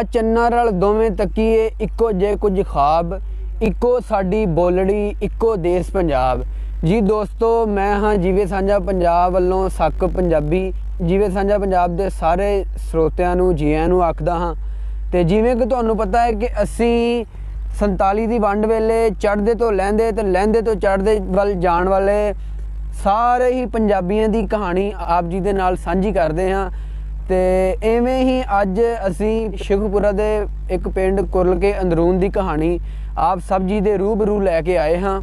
चन्ना रल दोवें तकीए इक्को जे कुछ ख्वाब इक्को साडी बोलड़ी इक्को देश पंजाब। जी दोस्तों, मैं हाँ जीवे सांझा पंजाब वालों सक पंजाबी जीवे सांझा पंजाब दे सारे ਸਰੋਤਿਆਂ ਨੂੰ ਜੀਆਂ ਨੂੰ ਆਖਦਾ ਹਾਂ। ਤੇ ਜਿਵੇਂ ਕਿ ਤੁਹਾਨੂੰ ਪਤਾ ਹੈ ਕਿ ਅਸੀਂ 47 ਦੀ ਵੰਡ ਵੇਲੇ ਚੜ੍ਹਦੇ ਤੋਂ ਲਹਿੰਦੇ ਤੇ ਲਹਿੰਦੇ ਤੋਂ ਚੜ੍ਹਦੇ ਵੱਲ ਜਾਣ ਵਾਲੇ ਸਾਰੇ ਹੀ ਪੰਜਾਬੀਆਂ ਦੀ ਕਹਾਣੀ ਆਪ ਜੀ ਦੇ ਨਾਲ ਸਾਂਝੀ ਕਰਦੇ ਹਾਂ। ਤੇ ਐਵੇਂ ਹੀ ਅੱਜ ਅਸੀਂ ਸ਼ੇਖੂਪੁਰਾ ਦੇ ਇੱਕ ਪਿੰਡ ਕੁਰਲ ਕੇ ਅੰਦਰੂਨ ਦੀ ਕਹਾਣੀ ਆਪ ਸਭ ਜੀ ਦੇ ਰੂਬਰੂ ਲੈ ਕੇ ਆਏ ਹਾਂ।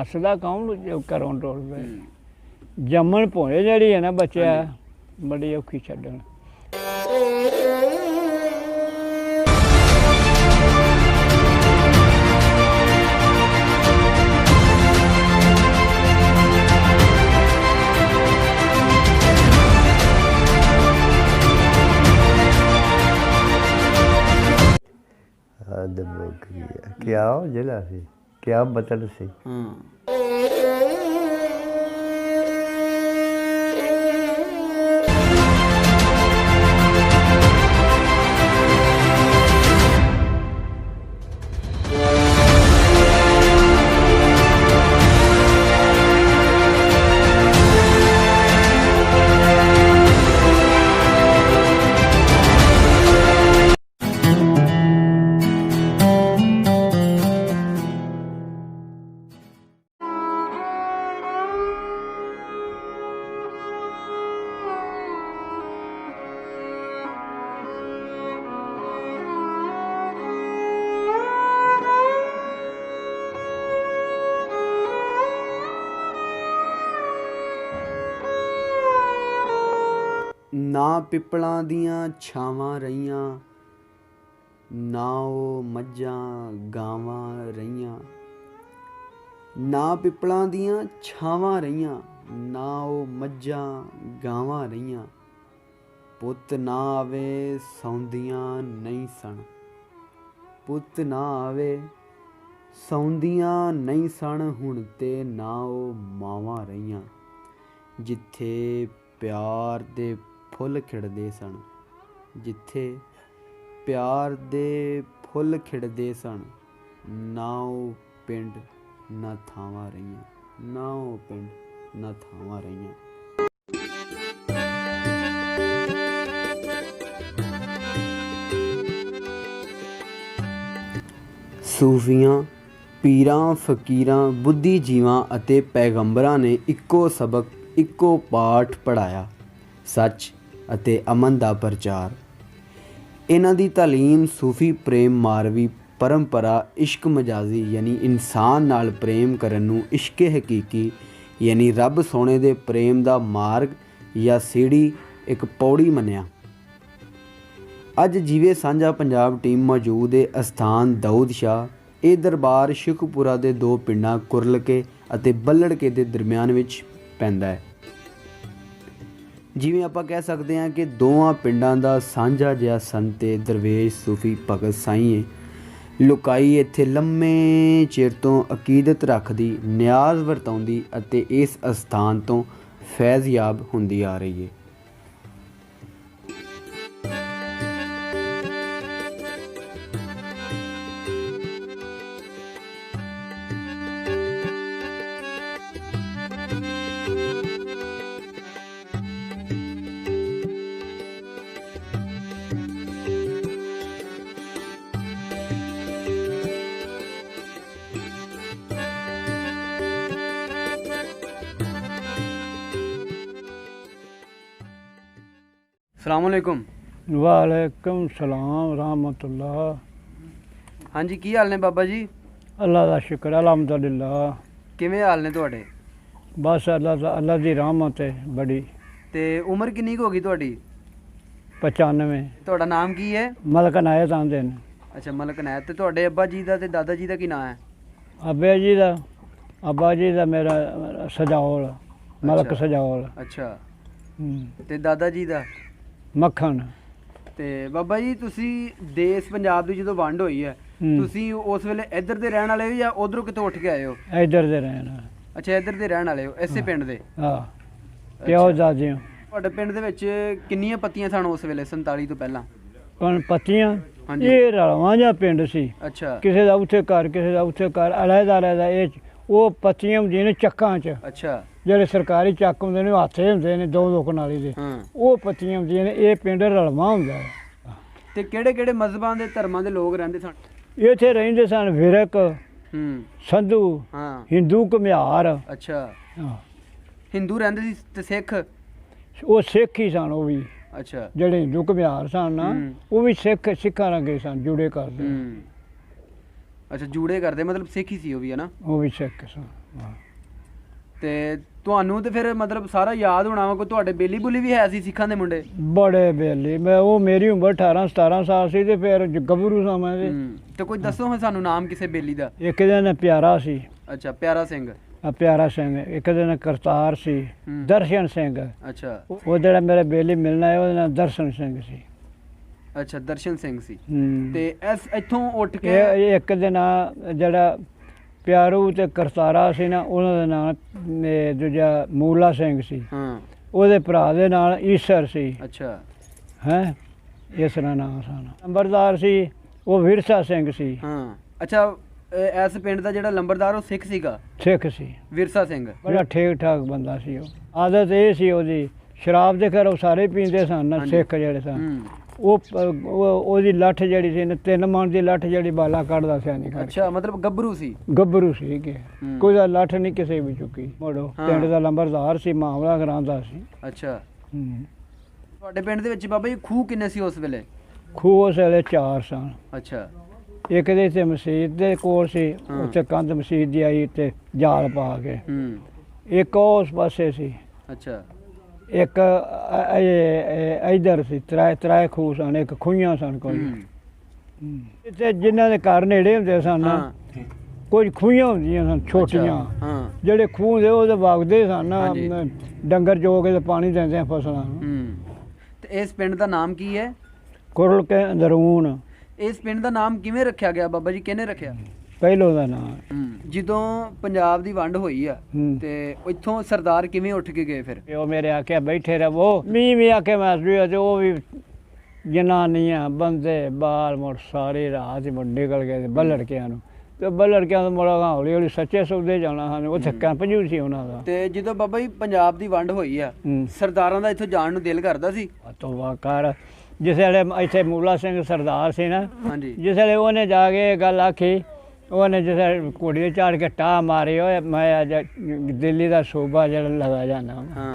हसदा कौन घरों टोलदा जम्मन भोए जी है ना बच्चा बड़ी औखी छड्डन। क्या जिला से क्या बतल से ना पिपलों दियां छावां रहियां ना वो मझां गावां रहियां। ना पिपलों दियां छावां रहियां ना वो मझां गावां रहियां। पुत ना आवे सौंदियां नहीं सन पुत ना आवे सौंदियां नहीं सन हुण ते ना वो मावां रहियां। जिथे प्यार दे फुੱਲ खिड़दे सन जिथे प्यार दे फुੱਲ खिड़दे सन ना ਉਹ ਪਿੰਡ ਨਾ ਥਾਵਾਂ ਰਹੀਆਂ ਨਾ ਉਹ ਪਿੰਡ ਨਾ ਥਾਵਾਂ ਰਹੀਆਂ। ਸੂਫੀਆਂ ਪੀਰਾਂ ਫਕੀਰਾਂ ਬੁੱਧੀਜੀਵਾਂ ਅਤੇ ਪੈਗੰਬਰਾਂ ਨੇ ਇੱਕੋ ਸਬਕ ਇੱਕੋ ਪਾਠ ਪੜ੍ਹਾਇਆ, ਸੱਚ ਅਤੇ ਅਮਨ ਦਾ ਪ੍ਰਚਾਰ। ਇਹਨਾਂ ਦੀ ਤਾਲੀਮ ਸੂਫੀ ਪ੍ਰੇਮ ਮਾਰਵੀ ਪਰੰਪਰਾ ਇਸ਼ਕ ਮਜਾਜ਼ੀ ਯਾਨੀ ਇਨਸਾਨ ਨਾਲ ਪ੍ਰੇਮ ਕਰਨ ਨੂੰ ਇਸ਼ਕੇ ਹਕੀਕੀ ਯਾਨੀ ਰੱਬ ਸੋਹਣੇ ਦੇ ਪ੍ਰੇਮ ਦਾ ਮਾਰਗ ਜਾਂ ਸੀੜੀ ਇੱਕ ਪੌੜੀ ਮੰਨਿਆ। ਅੱਜ ਜਿਵੇਂ ਸਾਂਝਾ ਪੰਜਾਬ ਟੀਮ ਮੌਜੂਦ ਹੈ ਅਸਥਾਨ ਦਾਊਦ ਸ਼ਾਹ। ਇਹ ਦਰਬਾਰ ਸ਼ੇਖੂਪੁਰਾ ਦੇ ਦੋ ਪਿੰਡਾਂ ਕੁਰਲਕੇ ਅਤੇ ਬੱਲੜਕੇ ਦੇ ਦਰਮਿਆਨ ਵਿੱਚ ਪੈਂਦਾ ਹੈ। ਜਿਵੇਂ ਆਪਾਂ ਕਹਿ ਸਕਦੇ ਹਾਂ ਕਿ ਦੋਵਾਂ ਪਿੰਡਾਂ ਦਾ ਸਾਂਝਾ ਜਿਹਾ ਸੰਤ ਦਰਵੇਸ਼ ਸੂਫੀ ਭਗਤ ਸਾਈਂ ਹੈ। ਲੁਕਾਈ ਇੱਥੇ ਲੰਮੇ ਚਿਰ ਤੋਂ ਅਕੀਦਤ ਰੱਖਦੀ, ਨਿਆਜ਼ ਵਰਤਾਉਂਦੀ ਅਤੇ ਇਸ ਅਸਥਾਨ ਤੋਂ ਫੈਜ਼ਯਾਬ ਹੁੰਦੀ ਆ ਰਹੀ ਹੈ। अस्सलाम वालेकुम। ਵਾਲੇਕੁਮ ਸਲਾਮ ਰਹਿਮਤੁल्लाह। ਹਾਂਜੀ, ਕੀ ਹਾਲ ਨੇ ਬਾਬਾ ਜੀ? ਅੱਲਾ ਦਾ ਸ਼ੁਕਰ ਅਲਹਮਦੁਲਿਲਾ। ਕਿਵੇਂ ਹਾਲ ਨੇ ਤੁਹਾਡੇ? ਬਸ ਅੱਲਾ ਦੀ ਰਹਿਮਤ ਹੈ ਬੜੀ। ਤੇ ਉਮਰ ਕਿੰਨੀ ਕੁ ਹੋ ਗਈ ਤੁਹਾਡੀ? 95। ਤੁਹਾਡਾ ਨਾਮ ਕੀ ਹੈ? ਮਲਕ ਨਾਇਤ ਆਂਦੇ ਨੇ। ਅੱਛਾ, ਮਲਕ ਨਾਇਤ। ਤੇ ਤੁਹਾਡੇ ਅੱਬਾ ਜੀ ਦਾ ਤੇ ਦਾਦਾ ਜੀ ਦਾ ਕੀ ਨਾਮ ਹੈ? ਅੱਬਾ ਜੀ ਦਾ ਮੇਰਾ ਸਜਾਉਲ, ਮਲਕ ਅੱਛਾ। ਸਜਾਉਲ। ਅੱਛਾ, ਹੂੰ। ਤੇ ਦਾਦਾ ਜੀ ਦਾ? ਮੱਖਣ। ਤੇ ਬਾਬਾ ਜੀ, ਤੁਸੀਂ ਦੇਸ਼ ਪੰਜਾਬ ਦੀ ਜਦੋਂ ਵੰਡ ਹੋਈ ਹੈ, ਹੂੰ। ਤੁਸੀਂ ਉਸ ਵੇਲੇ ਇੱਧਰ ਦੇ ਰਹਿਣ ਵਾਲੇ ਹੋ ਜਾਂ ਉਧਰੋਂ ਕਿਤੋਂ ਉੱਠ ਕੇ ਆਏ ਹੋ? ਇੱਧਰ ਦੇ ਰਹਿਣਾ। ਅੱਛਾ, ਇੱਧਰ ਦੇ ਰਹਿਣ ਵਾਲੇ ਹੋ, ਇਸੇ ਪਿੰਡ ਦੇ? ਹਾਂ, ਪਿਓ ਦਾਦਿਓ। ਤੁਹਾਡੇ ਪਿੰਡ ਦੇ ਵਿੱਚ ਕਿੰਨੀਆਂ ਪੱਤੀਆਂ ਸਨ ਉਸ ਵੇਲੇ 47 ਤੋਂ ਪਹਿਲਾਂ? ਕਣ ਪੱਤੀਆਂ? ਹਾਂਜੀ। ਇਹ ਰਲਵਾਂ ਜਿਹਾ ਪਿੰਡ ਸੀ। ਅੱਛਾ ਕਿਸੇ ਦਾ ਉੱਥੇ ਘਰ, ਕਿਸੇ ਦਾ ਉੱਥੇ ਘਰ, ਅਲੱਗ ਇਹ ਉਹ ਪੱਤੀਆਂ ਹੁੰਦੀਆਂ ਨੇ ਚੱਕਾਂ 'ਚ, ਅੱਛਾ। ਜਿਹੜੇ ਸਰਕਾਰੀ ਚੱਕ ਹੁੰਦੇ ਨੇ, ਹਾਥੇ ਹੁੰਦੇ ਨੇ ਦੋ ਕਨਾਲੀ ਦੇ, ਹਾਂ। ਉਹ ਪੱਤੀਆਂ ਹੁੰਦੀਆਂ ਨੇ। ਇਹ ਪਿੰਡ ਰਲਵਾਂ ਹੁੰਦਾ ਹੈ। ਤੇ ਕਿਹੜੇ ਕਿਹੜੇ ਮਜ਼ਹਬਾਂ ਦੇ ਧਰਮਾਂ ਦੇ ਲੋਕ ਰਹਿੰਦੇ ਸਨ? ਇੱਥੇ ਰਹਿੰਦੇ ਸਨ ਵਿਰਕ, ਹੂੰ। ਸੰਧੂ, ਹਾਂ। ਹਿੰਦੂ, ਘੁਮਿਆਰ। ਅੱਛਾ, ਹਾਂ, ਹਿੰਦੂ ਰਹਿੰਦੇ ਸੀ ਤੇ ਸਿੱਖ? ਉਹ ਸਿੱਖ ਹੀ ਸਨ ਉਹ ਵੀ। ਅੱਛਾ। ਜਿਹੜੇ ਹਿੰਦੂ ਘੁਮਿਆਰ ਸਨ ਨਾ, ਹੂੰ। ਉਹ ਵੀ ਸਿੱਖਾਂ ਰੰਗੇ ਸਨ, ਜੁੜੇ ਕਰਦੇ। ਹੂੰ। ਅੱਛਾ, ਜੂੜੇ ਕਰਦੇ, ਮਤਲਬ ਸਿੱਖ ਹੀ ਸੀ ਉਹ ਵੀ, ਹੈ ਨਾ? ਉਹ ਵੀ ਸਿੱਖ ਸਨ। ਹਾਂ। ਤੇ ਤੁਹਾਨੂੰ ਤੇ ਫਿਰ ਮਤਲਬ ਸਾਰਾ ਯਾਦ ਹੋਣਾ ਵਾ। ਕੋਈ ਤੁਹਾਡੇ ਬੇਲੀ ਬੁਲੀ ਵੀ ਹੈ ਸੀ ਸਿੱਖਾਂ ਦੇ ਮੁੰਡੇ? ਬੜੇ ਬੇਲੀ। ਉਹ ਮੇਰੀ ਉਮਰ 18-17 ਸਾਲ ਸੀ ਤੇ ਫਿਰ ਗੱਭਰੂ ਸਾਂ ਮੈਂ ਤੇ। ਹੂੰ। ਤੇ ਕੋਈ ਦੱਸੋ ਹਾਂ ਸਾਨੂੰ ਨਾਮ ਕਿਸੇ ਬੇਲੀ ਦਾ। ਇੱਕ ਦਿਨ ਪਿਆਰਾ ਸੀ, ਅੱਛਾ, ਪਿਆਰਾ ਸਿੰਘ। ਪਿਆਰਾ ਸਿੰਘ। ਇੱਕ ਦਿਨ ਕਰਤਾਰ ਸੀ, ਹੂੰ। ਦਰਸ਼ਨ ਸਿੰਘ। ਅੱਛਾ। ਉਹ ਜਿਹੜਾ ਮੇਰੇ ਬੇਲੀ ਮਿਲਣਾ ਹੈ ਉਹਦਾ ਨਾਮ ਦਰਸ਼ਨ ਸਿੰਘ ਸੀ। ਅੱਛਾ, ਦਰਸ਼ਨ ਸਿੰਘ ਸੀ। ਹੂੰ। ਤੇ ਇੱਥੋਂ ਉੱਠ ਕੇ ਇਹ ਇੱਕ ਦਿਨ ਜਿਹੜਾ ਪਿਆਰੂ ਤੇ ਕਰਤਾਰਾ ਸੀ ਨਾ, ਉਹਨਾਂ ਦਾ ਨਾਮ ਦੂਜਾ ਮੂਲਾ ਸਿੰਘ ਸੀ। ਹਾਂ। ਉਹਦੇ ਭਰਾ ਦੇ ਨਾਲ ਈਸਰ ਸੀ। ਅੱਛਾ। ਹੈ, ਇਸ ਤਰ੍ਹਾਂ ਨਾਮ ਸਨ। ਨੰਬਰਦਾਰ ਸੀ ਉਹ ਵਿਰਸਾ ਸਿੰਘ ਸੀ। ਹਾਂ। ਅੱਛਾ, ਇਸ ਪਿੰਡ ਦਾ ਜਿਹੜਾ ਲੰਬਰਦਾਰ ਉਹ ਸਿੱਖ ਸੀਗਾ? ਸਿੱਖ ਸੀ। ਵਿਰਸਾ ਸਿੰਘ। ਬੜਾ ਠੀਕ ਠਾਕ ਬੰਦਾ ਸੀ ਉਹ। ਆਦਤ ਇਹ ਸੀ ਉਹਦੀ, ਸ਼ਰਾਬ ਦੇ ਘਰ ਉਹ ਸਾਰੇ ਪੀਂਦੇ ਸਨ ਨਾ, ਹਾਂਜੀ। ਸਿੱਖ ਜਿਹੜੇ ਸਨ। ਹੂੰ। ਉਹਦੀ ਲੱਠ ਜਿਹੜੀ ਸੀ ਨਾ, 3 ਮਣ ਦੀ ਲੱਠ ਜਿਹੜੀ ਬਾਲਾ ਕੱਢਦਾ ਸੀ ਨਹੀਂ ਕਰ। ਅੱਛਾ, ਮਤਲਬ ਗੱਭਰੂ ਸੀ? ਗੱਭਰੂ ਸੀ ਕਿ ਹੂੰ। ਕੋਈ ਦਾ ਲੱਠ ਨਹੀਂ ਕਿਸੇ ਵੀ ਚੁੱਕੀ। ਮੋੜੋ ਹਾਂ। ਪਿੰਡ ਦਾ ਲੰਬਰਦਾਰ ਸੀ, ਮਾਮਲਾ ਕਰਾਂਦਾ ਸੀ। ਅੱਛਾ। ਹੂੰ। ਤੁਹਾਡੇ ਪਿੰਡ ਦੇ ਵਿੱਚ ਬਾਬਾ ਜੀ ਖੂਹ ਕਿੰਨੇ ਸੀ ਉਸ ਵੇਲੇ? ਖੂਹ ਉਸ ਵੇਲੇ 4 ਸਨ। ਅੱਛਾ। ਇੱਕ ਦੇ ਇੱਥੇ ਮਸਜਿਦ ਦੇ ਕੋਲ ਸੀ, ਹਾਂ। ਉੱਥੇ ਕੰਧ ਮਸਜਿਦ ਦੀ ਆਈ ਤੇ ਜਾਲ ਪਾ ਕੇ। ਹੂੰ। ਇੱਕ ਉਸ ਪਾਸੇ ਸੀ, ਅੱਛਾ। ਇੱਕ ਇਧਰ ਸੀ। ਤਰਾਏ ਖੂਹ ਸਨ, ਇੱਕ ਖੂਹੀਆਂ ਸਨ ਕੋਈ। ਹੂੰ। ਇੱਥੇ ਜਿਨ੍ਹਾਂ ਦੇ ਘਰ ਨੇੜੇ ਹੁੰਦੇ ਸਨ ਨਾ, ਹਾਂ। ਕੁਝ ਖੂਹੀਆਂ ਹੁੰਦੀਆਂ ਸਨ ਛੋਟੀਆਂ। ਅੱਛਾ। ਹਾਂ। ਜਿਹੜੇ ਖੂਹ ਦੇ ਉਹਦੇ ਵਗਦੇ ਸਨ ਨਾ, ਹਾਂਜੀ। ਡੰਗਰ ਜੋ ਕੇ ਤੇ ਪਾਣੀ ਦਿੰਦੇ ਆ ਫਸਲਾਂ ਨੂੰ। ਹੂੰ। ਤੇ ਇਸ ਪਿੰਡ ਦਾ ਨਾਮ ਕੀ ਹੈ? ਕੁਰਲ ਕੇ ਅੰਦਰੂਨ। ਇਸ ਪਿੰਡ ਦਾ ਨਾਮ ਕਿਵੇਂ ਰੱਖਿਆ ਗਿਆ ਬਾਬਾ ਜੀ? ਕਿਹਨੇ ਰੱਖਿਆ? ਪਹਿਲੋਂ ਦਾ ਨਾਮ। ਜਦੋਂ ਪੰਜਾਬ ਦੀ ਵੰਡ ਹੋਈ ਆ ਹੂੰ। ਤੇ ਇੱਥੋਂ ਸਰਦਾਰ ਕਿਵੇਂ ਉੱਠ ਕੇ ਗਏ ਫਿਰ? ਉਹ ਮੇਰੇ ਆਖਿਆ ਬੈਠੇ ਰਹੋ, ਮੀਂਹ ਵੀ ਆਖੇ ਮੈਂ ਤੇ ਉਹ ਵੀ ਜਨਾਨੀਆਂ ਬੰਦੇ ਬਾਲ ਮੁੜ ਸਾਰੇ ਰਾਤ ਹੀ ਮੁੜ ਨਿਕਲ ਗਏ ਬੱਲੜਕਿਆਂ ਨੂੰ। ਤੇ ਬੱਲੜਕਿਆਂ ਤੋਂ ਮੁੜਾ ਹੌਲੀ ਹੌਲੀ ਸੱਚੇ ਸੌਦੇ ਜਾਣਾ ਹਨ। ਉੱਥੇ ਕੈਂਪ ਜੂ ਸੀ ਉਹਨਾਂ ਦਾ। ਤੇ ਜਦੋਂ ਬਾਬਾ ਜੀ ਪੰਜਾਬ ਦੀ ਵੰਡ ਹੋਈ ਆ, ਹੂੰ। ਸਰਦਾਰਾਂ ਦਾ ਇੱਥੋਂ ਜਾਣ ਨੂੰ ਦਿਲ ਕਰਦਾ ਸੀ? ਤੋਬਾ ਕਰ। ਜਿਸ ਵੇਲੇ ਇੱਥੇ ਮੂਲਾ ਸਿੰਘ ਸਰਦਾਰ ਸੀ ਨਾ, ਹਾਂਜੀ। ਜਿਸ ਵੇਲੇ ਉਹਨੇ ਜਾ ਕੇ ਇਹ ਗੱਲ ਆਖੀ, ਉਹਨੇ ਜਿਸ ਵੇਲੇ ਘੋੜੀ ਤੇ ਝਾੜ ਕੇ ਟਾਹ ਮਾਰੀ, ਓਏ ਮੈਂ ਅੱਜ ਦਿੱਲੀ ਦਾ ਸੂਬਾ ਜਿਹੜਾ ਲਗਾ ਜਾਣਾ। ਹਾਂ।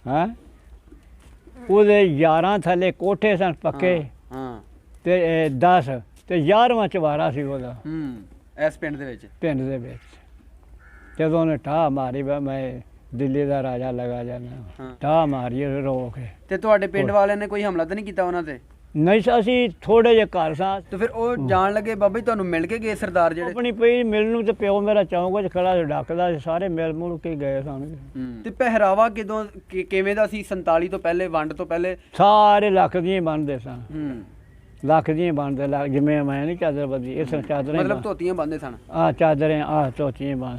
ਹੈਂ, ਉਹਦੇ 11 ਥੱਲੇ ਕੋਠੇ ਸਨ ਪੱਕੇ ਹਾਂ। ਤੇ 10 ਤੇ 11ਵਾਂ ਚਵਾਰਾ ਸੀ ਉਹਦਾ ਹੂੰ। ਇਸ ਪਿੰਡ ਦੇ ਵਿੱਚ? ਪਿੰਡ ਦੇ ਵਿੱਚ। ਜਦੋਂ ਉਹਨੇ ਠਾਹ ਮਾਰੀ ਮੈਂ ਦਿੱਲੀ ਦਾ ਰਾਜਾ ਲਗਾ ਜਾਣਾ, ਹਾਂ। ਠਾਹ ਮਾਰੀ ਰੋਕ ਕੇ। ਤੇ ਤੁਹਾਡੇ ਪਿੰਡ ਵਾਲਿਆਂ ਨੇ ਕੋਈ ਹਮਲਾ ਤਾਂ ਨਹੀਂ ਕੀਤਾ ਉਹਨਾਂ ਤੇ? ਨਹੀਂ, ਅਸੀਂ ਥੋੜੇ ਜਿਹੇ ਘਰ ਸਾਂ। ਤੇ ਫਿਰ ਉਹ ਜਾਣ ਲੱਗੇ ਬਾਬਾ ਜੀ ਤੁਹਾਨੂੰ ਮਿਲ ਕੇ ਗਏ ਸਰਦਾਰ ਜਿਹੜੇ? ਆਪਣੀ ਪਈ ਮਿਲਣ ਨੂੰ ਤੇ ਪਿਓ ਮੇਰਾ ਚੌਂਕ ਵਿੱਚ ਖੜਾ ਸੀ, ਡੱਕਦਾ ਸੀ, ਸਾਰੇ ਮਿਲ ਮੁਲ ਕੇ ਗਏ ਸਨ। ਤੇ ਪਹਿਰਾਵਾ ਕਿਦੋਂ ਕਿਵੇਂ ਦਾ ਸੀ 47 ਤੋਂ ਪਹਿਲੇ, ਵੰਡ ਤੋਂ ਪਹਿਲੇ? ਸਾਰੇ ਲੱਖ ਦੀਆਂ ਬਣਦੇ ਸਨ। ਹੂੰ। ਲੱਖ ਦੀਆਂ ਬਣਦੇ, ਜਿਵੇਂ ਮੈਂ ਨਹੀਂ ਚਾਦਰ ਬੱਦੀ, ਇਸ ਤਰ੍ਹਾਂ ਚਾਦਰਾਂ ਮਤਲਬ ਧੋਤੀਆਂ ਬੰਨਦੇ ਸਨ? ਆਹ ਚਾਦਰਾਂ, ਆਹ ਧੋਤੀਆਂ ਬਣ।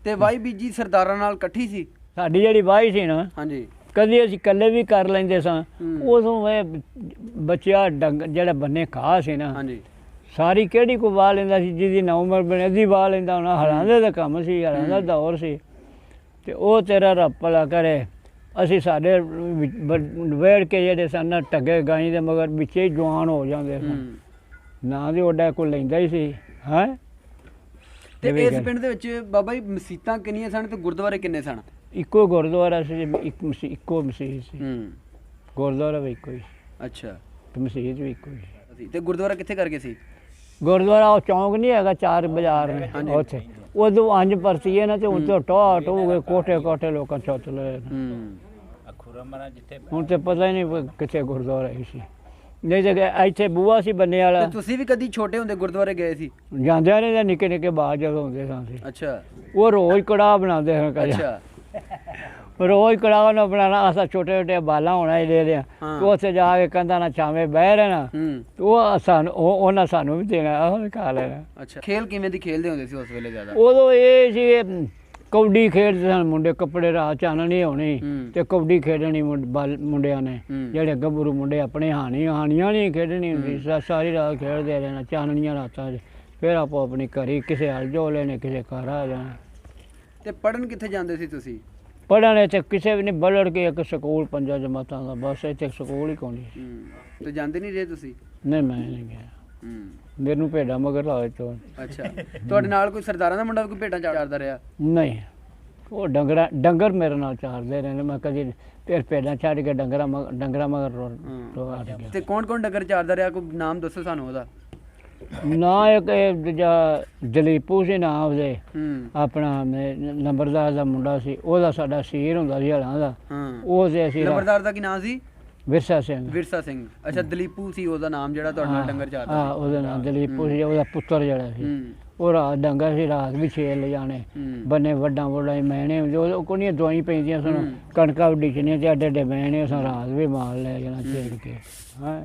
ਤੇ ਵਾਈ ਬੀਜੀ ਸਰਦਾਰਾਂ ਨਾਲ ਇਕੱਠੀ ਸੀ? ਸਾਡੀ ਜਿਹੜੀ ਵਾਹੀ ਸੀ ਨਾ, ਹਾਂਜੀ। ਕਦੀ ਅਸੀਂ ਇਕੱਲੇ ਵੀ ਕਰ ਲੈਂਦੇ ਸਾਂ। ਹੂੰ। ਉਦੋਂ ਇਹ ਬੱਚਿਆ ਜਿਹੜਾ ਬੰਨੇ ਘਾਹ ਸੀ ਨਾ, ਹਾਂਜੀ। ਸਾਰੀ ਕਿਹੜੀ ਕੋ ਵਾਹ ਲੈਂਦਾ ਸੀ, ਜਿਹਦੀ ਨਾ ਉਮਰ ਬਣੇ ਅੱਧੀ ਵਾਹ ਲੈਂਦਾ ਹੋਣਾ। ਹਲਾਂਦੇ ਦਾ ਕੰਮ ਸੀ, ਹਲਾਂਦਾ ਦੌਰ ਸੀ। ਤੇ ਉਹ ਤੇਰਾ ਰੱਬ ਭਲਾ ਕਰੇ, ਅਸੀਂ ਸਾਡੇ ਵੇੜ ਕੇ ਜਿਹੜੇ ਸਨ ਟੱਗੇ ਗਾਈ ਦੇ ਮਗਰ ਵਿੱਚੇ ਜਵਾਨ ਹੋ ਜਾਂਦੇ ਸਨ। ਨਾਂ ਦੀ ਓਡਾ ਕੋਈ ਲੈਂਦਾ ਹੀ ਸੀ ਹੈ। ਤੇ ਇਸ ਪਿੰਡ ਦੇ ਵਿੱਚ ਬਾਬਾ ਜੀ ਮਸੀਤਾਂ ਕਿੰਨੀਆਂ ਸਨ ਤੇ ਗੁਰਦੁਆਰੇ ਕਿੰਨੇ ਸਨ? ਇੱਕੋ ਗੁਰਦੁਆਰਾ ਸੀ, ਇੱਕੋ ਮਸੀਤ ਸੀ। ਹੂੰ। ਗੁਰਦੁਆਰਾ ਵੀ ਇੱਕੋ ਹੀ ਸੀ ਅੱਛਾ। ਤੇ ਮਸੀਤ ਵੀ ਇੱਕੋ ਹੀ ਸੀ। ਤੇ ਗੁਰਦੁਆਰਾ ਕਿੱਥੇ ਕਰਕੇ ਸੀ? ਗੁਰਦੁਆਰਾ ਉਹ ਚੌਂਕ ਨਹੀਂ ਹੈਗਾ, 4 ਬਾਜ਼ਾਰ ਨੇ ਉੱਥੇ, ਉਦੋਂ ਅੰਜ ਪਰਤੀਏ ਨਾ ਤੇ ਉੱਚੋਂ ਟਾਟ ਹੋ ਗਏ, ਕੋਠੇ ਕੋਠੇ ਲੋਕਾਂ ਚੁੱਤ ਲਏ। ਹੁਣ ਤੇ ਪਤਾ ਹੀ ਨਹੀਂ ਕਿੱਥੇ ਗੁਰਦੁਆਰਾ ਸੀ। ਨਹੀਂ ਤੇ ਇੱਥੇ ਬੂਆ ਸੀ ਬੰਨੇ ਵਾਲਾ। ਤੇ ਤੁਸੀਂ ਵੀ ਕਦੀ ਛੋਟੇ ਹੁੰਦੇ ਗੁਰਦੁਆਰੇ ਗਏ ਸੀ? ਜਾਂਦਿਆਂ ਨੇ ਨਿੱਕੇ ਨਿੱਕੇ ਬਾਹਰ ਜਦੋਂ ਹੁੰਦੇ ਸਾਂ ਅਸੀਂ। ਅੱਛਾ। ਉਹ ਰੋਜ਼ ਕੜਾਹ ਬਣਾਉਂਦੇ ਸਨ ਕਦੇ। ਅੱਛਾ। ਰੋਜ਼ ਕੜਾਹ ਨੂੰ ਬਣਾਉਣਾ, ਅਸਾਂ ਛੋਟੇ ਛੋਟੇ ਬਾਲਾਂ ਹੋਣਾ ਹੀ ਲੈ ਲਿਆ। ਉੱਥੇ ਜਾ ਕੇ ਕੰਧਾਂ ਨਾਲ ਛਾਵੇਂ ਬਹਿ ਰਹਿਣਾ। ਉਹ ਸਾਨੂੰ ਉਹਨਾਂ ਸਾਨੂੰ ਵੀ ਦੇਣਾ, ਉਹ ਵੀ ਖਾ ਲੈਣਾ। ਅੱਛਾ। ਖੇਲ ਕਿਵੇਂ ਦੀ ਖੇਲਦੇ ਹੁੰਦੇ ਸੀ ਉਸ ਵੇਲੇ ਜ਼ਿਆਦਾ? ਉਦੋਂ ਇਹ ਸੀ ਕਬੱਡੀ ਖੇਡਦੇ ਸਨ ਮੁੰਡੇ, ਕੱਪੜੇ ਰਾਤ ਚਾਨਣੀ ਹੋਣੀ ਤੇ ਕਬੱਡੀ ਖੇਡਣੀ ਮੁੰਡਿਆਂ ਨੇ। ਜਿਹੜੇ ਗੱਭਰੂ ਮੁੰਡੇ ਆਪਣੇ ਹਾਣੀਆਂ ਨਹੀਂ ਖੇਡਣੀ ਹੁੰਦੀ, ਸਾਰੀ ਰਾਤ ਖੇਡਦੇ ਰਹਿਣਾ ਚਾਨਣੀਆਂ ਰਾਤਾਂ 'ਚ। ਫਿਰ ਆਪੋ ਆਪਣੀ ਘਰੀ ਕਿਸੇ ਹਲ ਜੋ ਲੈਣੇ, ਕਿਸੇ ਘਰ ਆ ਜਾਣਾ। ਤੇ ਪੜ੍ਹਨ ਕਿੱਥੇ ਜਾਂਦੇ ਸੀ ਤੁਸੀਂ? ਪੜ੍ਹਨ ਇੱਥੇ ਕਿਸੇ ਵੀ ਨਹੀਂ, ਬਲੜ ਕੇ ਇੱਕ ਸਕੂਲ 5 ਜਮਾਤਾਂ ਦਾ, ਬਸ ਇੱਥੇ ਸਕੂਲ ਹੀ ਕੋਈ ਨਹੀਂ। ਤੇ ਜਾਂਦੇ ਨਹੀਂ ਰਹੇ ਤੁਸੀਂ? ਨਹੀਂ, ਮੈਂ ਨਹੀਂ ਗਿਆ। ਮੈਨੂੰ ਭੇਡਾਂ ਮਗਰ ਲਾ ਦਿੱਤਾ। ਅੱਛਾ। ਤੁਹਾਡੇ ਨਾਲ ਕੋਈ ਸਰਦਾਰਾਂ ਦਾ ਮੁੰਡਾ ਵੀ ਕੋਈ ਭੇਡਾਂ ਚਾਰਦਾ ਰਿਹਾ? ਨਹੀਂ, ਉਹ ਡੰਗਰ ਮੇਰੇ ਨਾਲ ਚਾਰਦੇ ਰਹੇ ਨੇ। ਮੈਂ ਕਦੀ ਫਿਰ ਭੇਡਾਂ ਛੱਡ ਕੇ ਡੰਗਰਾਂ ਮਗਰ ਰੋੜ ਗਿਆ। ਤੇ ਕੌਣ ਕੌਣ ਡੰਗਰ ਚਾਰਦਾ ਰਿਹਾ? ਕੋਈ ਨਾਮ ਦੱਸੋ ਸਾਨੂੰ ਉਹਦਾ। ਨਾ ਇੱਕ ਦੂਜਾ ਦਲੀਪੂ ਸੀ ਨਾਮ ਉਹਦੇ, ਆਪਣਾ ਨੰਬਰਦਾਰ ਦਾ ਮੁੰਡਾ ਸੀ, ਉਹਦਾ ਸਾਡਾ ਸੀਰ ਹੁੰਦਾ ਸੀ ਹਲਾਂ ਦਾ। ਉਹ ਤੇ ਅਸੀਂ ਨੰਬਰਦਾਰ ਦਾ ਕੀ ਨਾਮ ਸੀ? ਵਿਰਸਾ ਸਿੰਘ। ਵਿਰਸਾ ਸਿੰਘ। ਅੱਛਾ। ਦਲੀਪੂ ਸੀ ਉਹਦਾ ਨਾਮ ਜਿਹੜਾ ਤੁਹਾਡੇ ਨਾਲ ਡੰਗਰ ਚਾਰਦਾ? ਹਾਂ, ਉਹਦਾ ਨਾਮ ਦਲੀਪੂ ਸੀ। ਉਹਦਾ ਪੁੱਤਰ ਜਿਹੜਾ ਸੀ ਉਹ ਰਾਤ ਡੰਗਰ ਸੀ, ਰਾਤ ਵੀ ਛੇਲ ਲਿਜਾਣੇ ਬੰਨੇ ਵੱਡਾ ਮੈਣੇ ਉਹ ਕੋਨੀਆਂ ਦਵਾਈ ਪੈਂਦੀਆਂ ਸਨ, ਕਣਕਾਂ ਉਡੀਚਣੀਆਂ ਤੇ ਅੱਡੇ ਅੱਡੇ ਮੈਣੇ ਸਨ, ਰਾਤ ਵੀ ਮਾਲ ਲੈ ਜਾਣਾ ਛੇਲ ਕੇ। ਹਾਂ,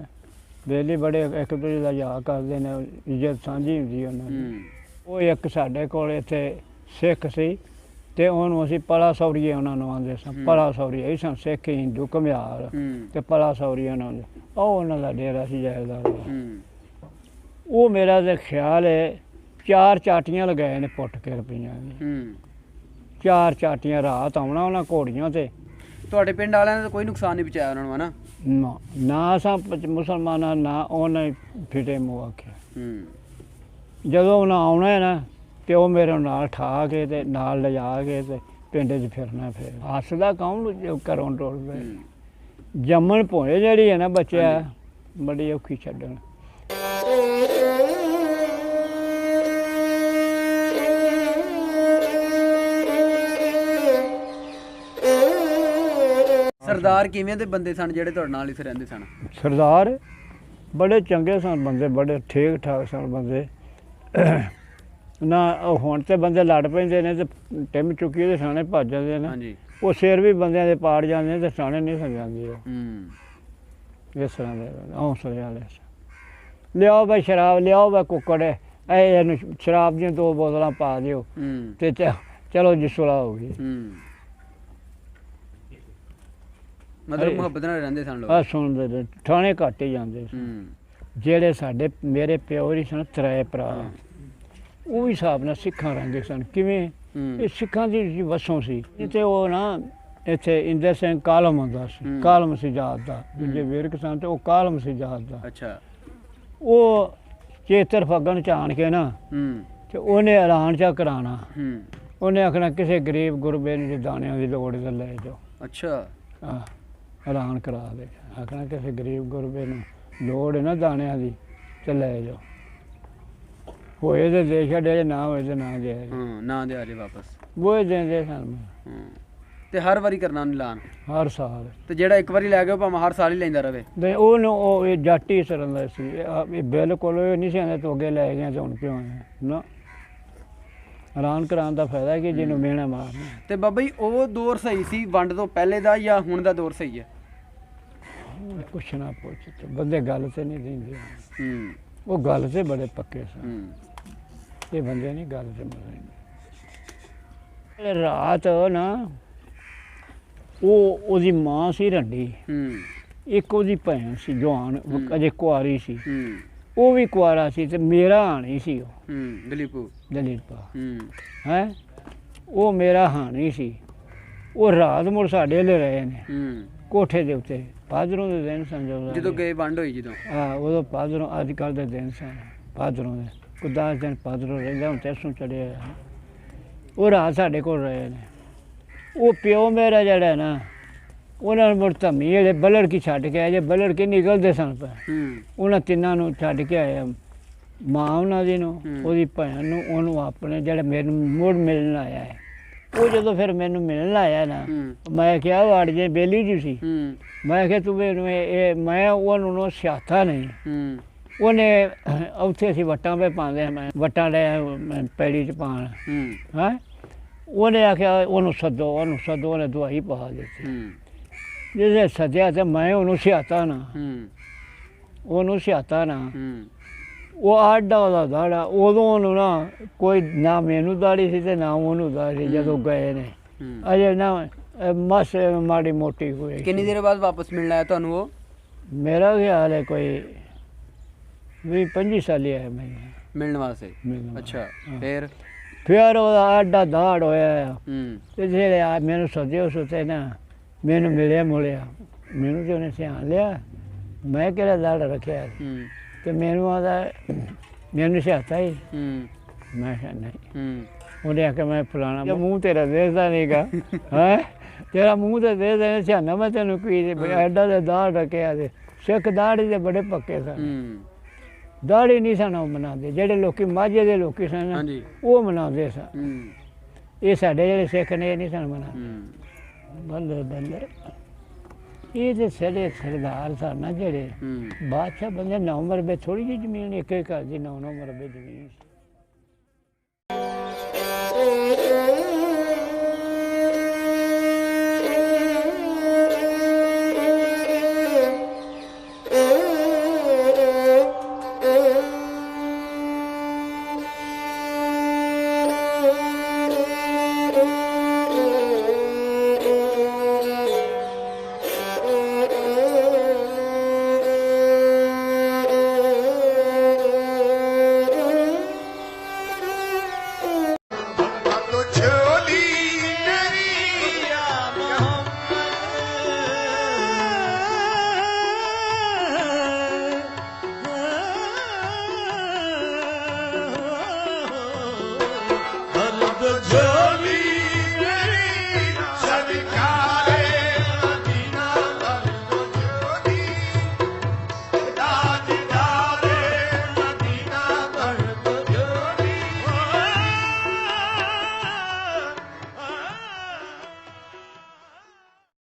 ਵੇਲੇ ਬੜੇ ਇੱਕ ਦੂਜੇ ਦਾ ਯਾਦ ਕਰਦੇ ਨੇ, ਇੱਜ਼ਤ ਸਾਂਝੀ ਹੁੰਦੀ ਉਹਨਾਂ ਦੀ। ਉਹ ਇੱਕ ਸਾਡੇ ਕੋਲ ਇੱਥੇ ਸਿੱਖ ਸੀ ਤੇ ਉਹਨੂੰ ਅਸੀਂ ਪਲਾ ਸੌਰੀਏ ਉਹਨਾਂ ਨੂੰ ਆਉਂਦੇ ਸਾਂ। ਪਲਾ ਸੌਰੀਏ ਇਹ ਸਨ ਸਿੱਖ ਹਿੰਦੂ ਘੁਮਿਆਰ ਤੇ ਪਲਾ ਸੌਰੀਏ ਉਹਨਾਂ ਦੇ, ਉਹ ਉਹਨਾਂ ਦਾ ਡੇਰਾ ਸੀ ਜਾਇਦਾਰ ਦਾ। ਉਹ ਮੇਰਾ ਤਾਂ ਖਿਆਲ ਹੈ 4 ਚਾਟੀਆਂ ਲਗਾਏ ਨੇ ਪੁੱਟ ਕੇ ਰੁਪਈਆਂ ਦੀ। 4 ਚਾਟੀਆਂ ਰਾਤ ਆਉਣਾ ਉਹਨਾਂ ਘੋੜੀਆਂ ਤੇ। ਤੁਹਾਡੇ ਪਿੰਡ ਵਾਲਿਆਂ ਨੇ ਤਾਂ ਕੋਈ ਨੁਕਸਾਨ ਨਹੀਂ ਪਹੁੰਚਾਇਆ ਉਹਨਾਂ ਨੂੰ, ਹੈ ਨਾ? ਨਾ ਅਸਾਂ ਮੁਸਲਮਾਨਾਂ ਨਾ ਉਹਨੇ ਫਿਟੇ ਮੂੰਹ ਆਖਿਆ। ਜਦੋਂ ਉਹਨਾਂ ਆਉਣਾ ਹੈ ਨਾ ਤੇ ਉਹ ਮੇਰੇ ਨਾਲ ਠਾ ਕੇ ਤੇ ਨਾਲ ਲਿਜਾ ਕੇ ਤੇ ਪਿੰਡ 'ਚ ਫਿਰਨਾ। ਫਿਰ ਹੱਸਦਾ ਕੌਣ ਘਰੋਂ ਟੁੱਟਦਾ। ਜੰਮਣ ਭੋਏ ਜਿਹੜੀ ਹੈ ਨਾ ਬੱਚਿਆ, ਬੜੀ ਔਖੀ ਛੱਡਣ। ਸਰਦਾਰ ਕਿਵੇਂ ਦੇ ਬੰਦੇ ਸਨ ਜਿਹੜੇ ਤੁਹਾਡੇ ਨਾਲ ਇੱਥੇ ਰਹਿੰਦੇ ਸਨ? ਸਰਦਾਰ ਬੜੇ ਚੰਗੇ ਸਨ ਬੰਦੇ, ਬੜੇ ਠੀਕ ਠਾਕ ਸਨ ਬੰਦੇ। ਨਾ ਹੁਣ ਤੇ ਬੰਦੇ ਲੜ ਪੈਂਦੇ ਨੇ ਤੇ ਟਿਮ ਚੁੱਕੀ ਉਹਦੇ ਸਾਹਣੇ ਭੱਜ ਜਾਂਦੇ ਨੇ। ਉਹ ਸਿਰ ਵੀ ਬੰਦਿਆਂ ਦੇ ਪਾੜ ਜਾਂਦੇ ਨੇ ਤੇ ਸਾਹਣੇ ਨਹੀਂ ਸਕ ਜਾਂਦੇ। ਇਸ ਤਰ੍ਹਾਂ ਦੇ ਹੌਸਲੇ ਵਾਲੇ। ਲਿਆਓ ਬਈ ਸ਼ਰਾਬ, ਲਿਆਓ ਬਈ ਕੁੱਕੜ, ਇਹਨੂੰ ਸ਼ਰਾਬ ਦੀਆਂ 2 ਬੋਤਲਾਂ ਪਾ ਦਿਓ ਤੇ ਚਲੋ ਜੀ ਸੁਲਾਹ ਹੋ ਗਈ। ਮਤਲਬ ਮੁਹੱਬਤ ਨਾਲ ਰਹਿੰਦੇ ਸਨ ਲੋਕ। ਸੁਣਦੇ ਠਾਣੇ ਘੱਟ ਹੀ ਜਾਂਦੇ ਸੀ। ਜਿਹੜੇ ਸਾਡੇ ਮੇਰੇ ਪਿਓ ਹੀ ਸਨ 3 ਭਰਾ, ਉਹ ਵੀ ਹਿਸਾਬ ਨਾਲ ਸਿੱਖਾਂ ਰਹਿੰਦੇ ਸਨ। ਕਿਵੇਂ? ਇਹ ਸਿੱਖਾਂ ਦੀ ਵਸੋਂ ਸੀ। ਤੇ ਉਹ ਨਾ ਇੱਥੇ ਇੰਦਰ ਸਿੰਘ ਕਾਲਮ ਹੁੰਦਾ ਸੀ, ਕਾਲਮ ਸੀ ਜਾਤ ਦਾ। ਦੂਜੇ ਵੇਰਕ ਸਨ ਤੇ ਉਹ ਕਾਲਮ ਸੀ ਜਾਤ ਦਾ। ਅੱਛਾ। ਉਹ ਚੇਤਰ ਫੱਗਣ ਚ ਆਣ ਕੇ ਨਾ ਤੇ ਉਹਨੇ ਐਲਾਨ ਚਾ ਕਰਾਉਣਾ। ਉਹਨੇ ਆਖਣਾ ਕਿਸੇ ਗਰੀਬ ਗੁਰਬੇ ਨੂੰ ਜੇ ਦਾਣਿਆਂ ਦੀ ਲੋੜ ਤੇ ਲੈ ਜਾਓ। ਅੱਛਾ। ਐਲਾਨ ਕਰਾ ਦੇ, ਆਖਣਾ ਕਿਸੇ ਗਰੀਬ ਗੁਰਬੇ ਨੂੰ ਲੋੜ ਹੈ ਨਾ ਦਾਣਿਆਂ ਦੀ ਤੇ ਲੈ ਜਾਓ। ਹੋਏ ਤੇ ਦੇ ਛੱਡੇ, ਨਾ ਹੋਏ ਤੇ ਨਾ ਦੇ ਨਾ ਦੇ ਆ ਜੇ ਵਾਪਸ। ਉਹ ਦਿੰਦੇ ਸਨ। ਤੇ ਹਰ ਵਾਰੀ ਕਰਨਾ ਐਲਾਨ? ਹਰ ਸਾਲ। ਤੇ ਜਿਹੜਾ ਇੱਕ ਵਾਰੀ ਲੈ ਗਿਆ ਭਾਵੇਂ ਹਰ ਸਾਲ ਹੀ ਲੈਂਦਾ ਰਵੇ? ਨਹੀਂ, ਉਹਨੂੰ ਉਹ ਇਹ ਜੱਟ ਹੀ ਸਰਨ ਦਾ ਸੀ। ਇਹ ਬਿਲਕੁਲ ਇਹ ਨਹੀਂ ਸੀ ਆਉਂਦਾ ਤੂੰ ਅੱਗੇ ਲੈ ਗਿਆ ਤੇ ਹੁਣ ਕਿਉਂ ਆਇਆ ਨਾ। ਐਲਾਨ ਕਰਾਉਣ ਦਾ ਫਾਇਦਾ ਕਿ ਜਿਹਨੂੰ ਮਿਹਣਾ ਮਾਰਨਾ। ਤੇ ਬਾਬਾ ਜੀ ਉਹ ਦੌਰ ਸਹੀ ਸੀ ਵੰਡ ਤੋਂ ਪਹਿਲੇ ਦਾ ਜਾਂ ਹੁਣ ਦਾ ਦੌਰ ਸਹੀ ਹੈ? ਕੁਛ ਨਾ ਪੁੱਛ, ਬੰਦੇ ਗੱਲ ਤੇ ਨਹੀਂ ਦਿੰਦੇ। ਉਹ ਗੱਲ ਤੇ ਬੜੇ ਪੱਕੇ ਸਨ। ਇਹ ਬੰਦੇ ਨਹੀਂ ਗੱਲ ਤੇ ਮਰਦੇ। ਰਾਤ ਨਾ ਉਹਦੀ ਮਾਂ ਸੀ ਰੰਡੀ, ਇੱਕ ਉਹਦੀ ਭੈਣ ਸੀ ਜਵਾਨ, ਅਜੇ ਕੁਆਰੀ ਸੀ। ਉਹ ਵੀ ਕੁਆਰਾ ਸੀ ਤੇ ਮੇਰਾ ਹਾਣੀ ਸੀ। ਉਹ ਦਲੀਪਾ ਹੈ, ਉਹ ਮੇਰਾ ਹਾਣੀ ਸੀ। ਉਹ ਰਾਤ ਮੁੜ ਸਾਡੇ ਲਈ ਰਹੇ ਨੇ। ਕੋਠੇ ਦੇ ਉੱਤੇ ਭਾਦਰੋਂ ਦੇ ਦਿਨ ਸਨ ਜਦੋਂ ਗਏ ਵੰਡ ਹੋਈ ਜਦੋਂ ਹਾਂ ਉਦੋਂ ਭਾਦਰੋਂ ਅੱਜ ਕੱਲ੍ਹ ਦੇ ਦਿਨ ਸਨ ਭਾਦਰੋਂ ਦੇ ਕੋਈ 10 ਦਿਨ ਭਾਦਰੋਂ ਰਹਿੰਦਾ ਹੁਣ ਤਰਸੋਂ ਚੜਿਆ ਉਹ ਰਾਤ ਸਾਡੇ ਕੋਲ ਰਹੇ ਨੇ ਉਹ ਪਿਓ ਮੇਰਾ ਜਿਹੜਾ ਨਾ ਉਹਨਾਂ ਨੂੰ ਮੁੜ ਧਮੀ ਜਿਹੜੇ ਬਲੜ ਕੀ ਛੱਡ ਕੇ ਆਏ ਜੇ ਬਲੜ ਕੇ ਨਿਕਲਦੇ ਸਨ ਪਏ ਉਹਨਾਂ ਤਿੰਨਾਂ ਨੂੰ ਛੱਡ ਕੇ ਆਇਆ ਮਾਂ ਉਹਨਾਂ ਦੀ ਨੂੰ ਉਹਦੀ ਭੈਣ ਨੂੰ ਉਹਨੂੰ ਆਪਣੇ ਜਿਹੜਾ ਮੈਨੂੰ ਮੁੜ ਮਿਲਣ ਆਇਆ ਹੈ ਉਹ ਜਦੋਂ ਫਿਰ ਮੈਨੂੰ ਮਿਲਣ ਆਇਆ ਨਾ ਮੈਂ ਕਿਹਾ ਵਾੜ ਜੇ ਬੇਲੀ ਜੀ ਸੀ ਮੈਂ ਕਿਹਾ ਤੂੰ ਮੈਨੂੰ ਇਹ ਮੈਂ ਉਹਨੂੰ ਸਿਆਤਾ ਨਹੀਂ ਉਹਨੇ ਉੱਥੇ ਅਸੀਂ ਵੱਟਾਂ 'ਤੇ ਪਾਉਂਦੇ ਮੈਂ ਵੱਟਾਂ ਲੈ ਪੈੜੀ 'ਚ ਪਾਉਣ ਹੈਂ ਉਹਨੇ ਆਖਿਆ ਉਹਨੂੰ ਸੱਦੋ ਉਹਨੇ ਦਵਾਈ ਪਾ ਦਿੱਤੀ ਜਿਸੇ ਸੱਦਿਆ ਤੇ ਮੈਂ ਉਹਨੂੰ ਸਿਆਤਾ ਨਾ ਉਹ ਆਡਾ ਉਹਦਾ ਦਾੜਾ ਉਦੋਂ ਉਹਨੂੰ ਨਾ ਕੋਈ ਨਾ ਮੈਨੂੰ ਦਾੜੀ ਸੀ ਤੇ ਨਾ ਉਹਨੂੰ ਦਾੜੀ ਜਦੋਂ ਗਏ ਨੇ ਅਜੇ ਨਾ ਮਸ ਮਾੜੀ ਮੋਟੀ ਹੋਈ ਕਿੰਨੀ ਦੇਰ ਬਾਅਦ ਵਾਪਸ ਮਿਲਣਾ ਹੈ ਤੁਹਾਨੂੰ ਉਹ ਮੇਰਾ ਖਿਆਲ ਹੈ ਕੋਈ 20-25 ਸਾਲ ਹੀ ਆਇਆ ਮੈਨੂੰ ਮਿਲਣ ਵਾਸਤੇ ਅੱਛਾ ਫਿਰ ਉਹਦਾ ਆਡਾ ਦਾੜ ਹੋਇਆ ਤੇ ਜਿਹੜੇ ਆ ਮੈਨੂੰ ਸੱਦਿਓ ਸੁਤੇ ਨਾ ਮੈਨੂੰ ਮਿਲਿਆ ਮੈਨੂੰ ਤੇ ਉਹਨੇ ਧਿਆਨ ਲਿਆ ਮੈਂ ਕਿਹੜਾ ਦਾੜ ਰੱਖਿਆ ਤੇ ਮੈਨੂੰ ਆਦਾ ਮੈਨੂੰ ਸਿਆਤਾ ਹੀ ਮੈਂ ਕਿਹਾ ਨਹੀਂ ਉਹਨੇ ਆਖਿਆ ਮੈਂ ਫਲਾਣਾ ਮੂੰਹ ਤੇਰਾ ਦੇਖਦਾ ਨਹੀਂਗਾ ਹੈਂ ਤੇਰਾ ਮੂੰਹ ਤੇ ਦੇਖਦਾ ਸਿਆਣਾ ਮੈਂ ਤੈਨੂੰ ਕੀ ਐਡਾ ਦੇ ਦਾੜ ਰੱਖਿਆ ਤੇ ਸਿੱਖ ਦਾੜੀ ਦੇ ਬੜੇ ਪੱਕੇ ਸਨ ਦਾੜੀ ਨਹੀਂ ਸਨ ਉਹ ਮਨਾਉਂਦੇ ਜਿਹੜੇ ਲੋਕੀ ਮਾਝੇ ਦੇ ਲੋਕੀ ਸਨ ਉਹ ਮਨਾਉਂਦੇ ਸਨ ਇਹ ਸਾਡੇ ਜਿਹੜੇ ਸਿੱਖ ਨੇ ਇਹ ਨਹੀਂ ਸਨ ਮਨਾਉਂਦੇ ਬੱਲੇ ਇਹ ਤੇ ਸਾਡੇ ਸਰਦਾਰ ਸਨ ਨਾ ਜਿਹੜੇ ਬਾਦਸ਼ਾਹ ਬੰਦੇ 9 ਮਰਬੇ ਥੋੜੀ ਜਿਹੀ ਜ਼ਮੀਨ ਇੱਕ ਘਰ ਦੀ 9 ਮਰਬੇ ਜ਼ਮੀਨ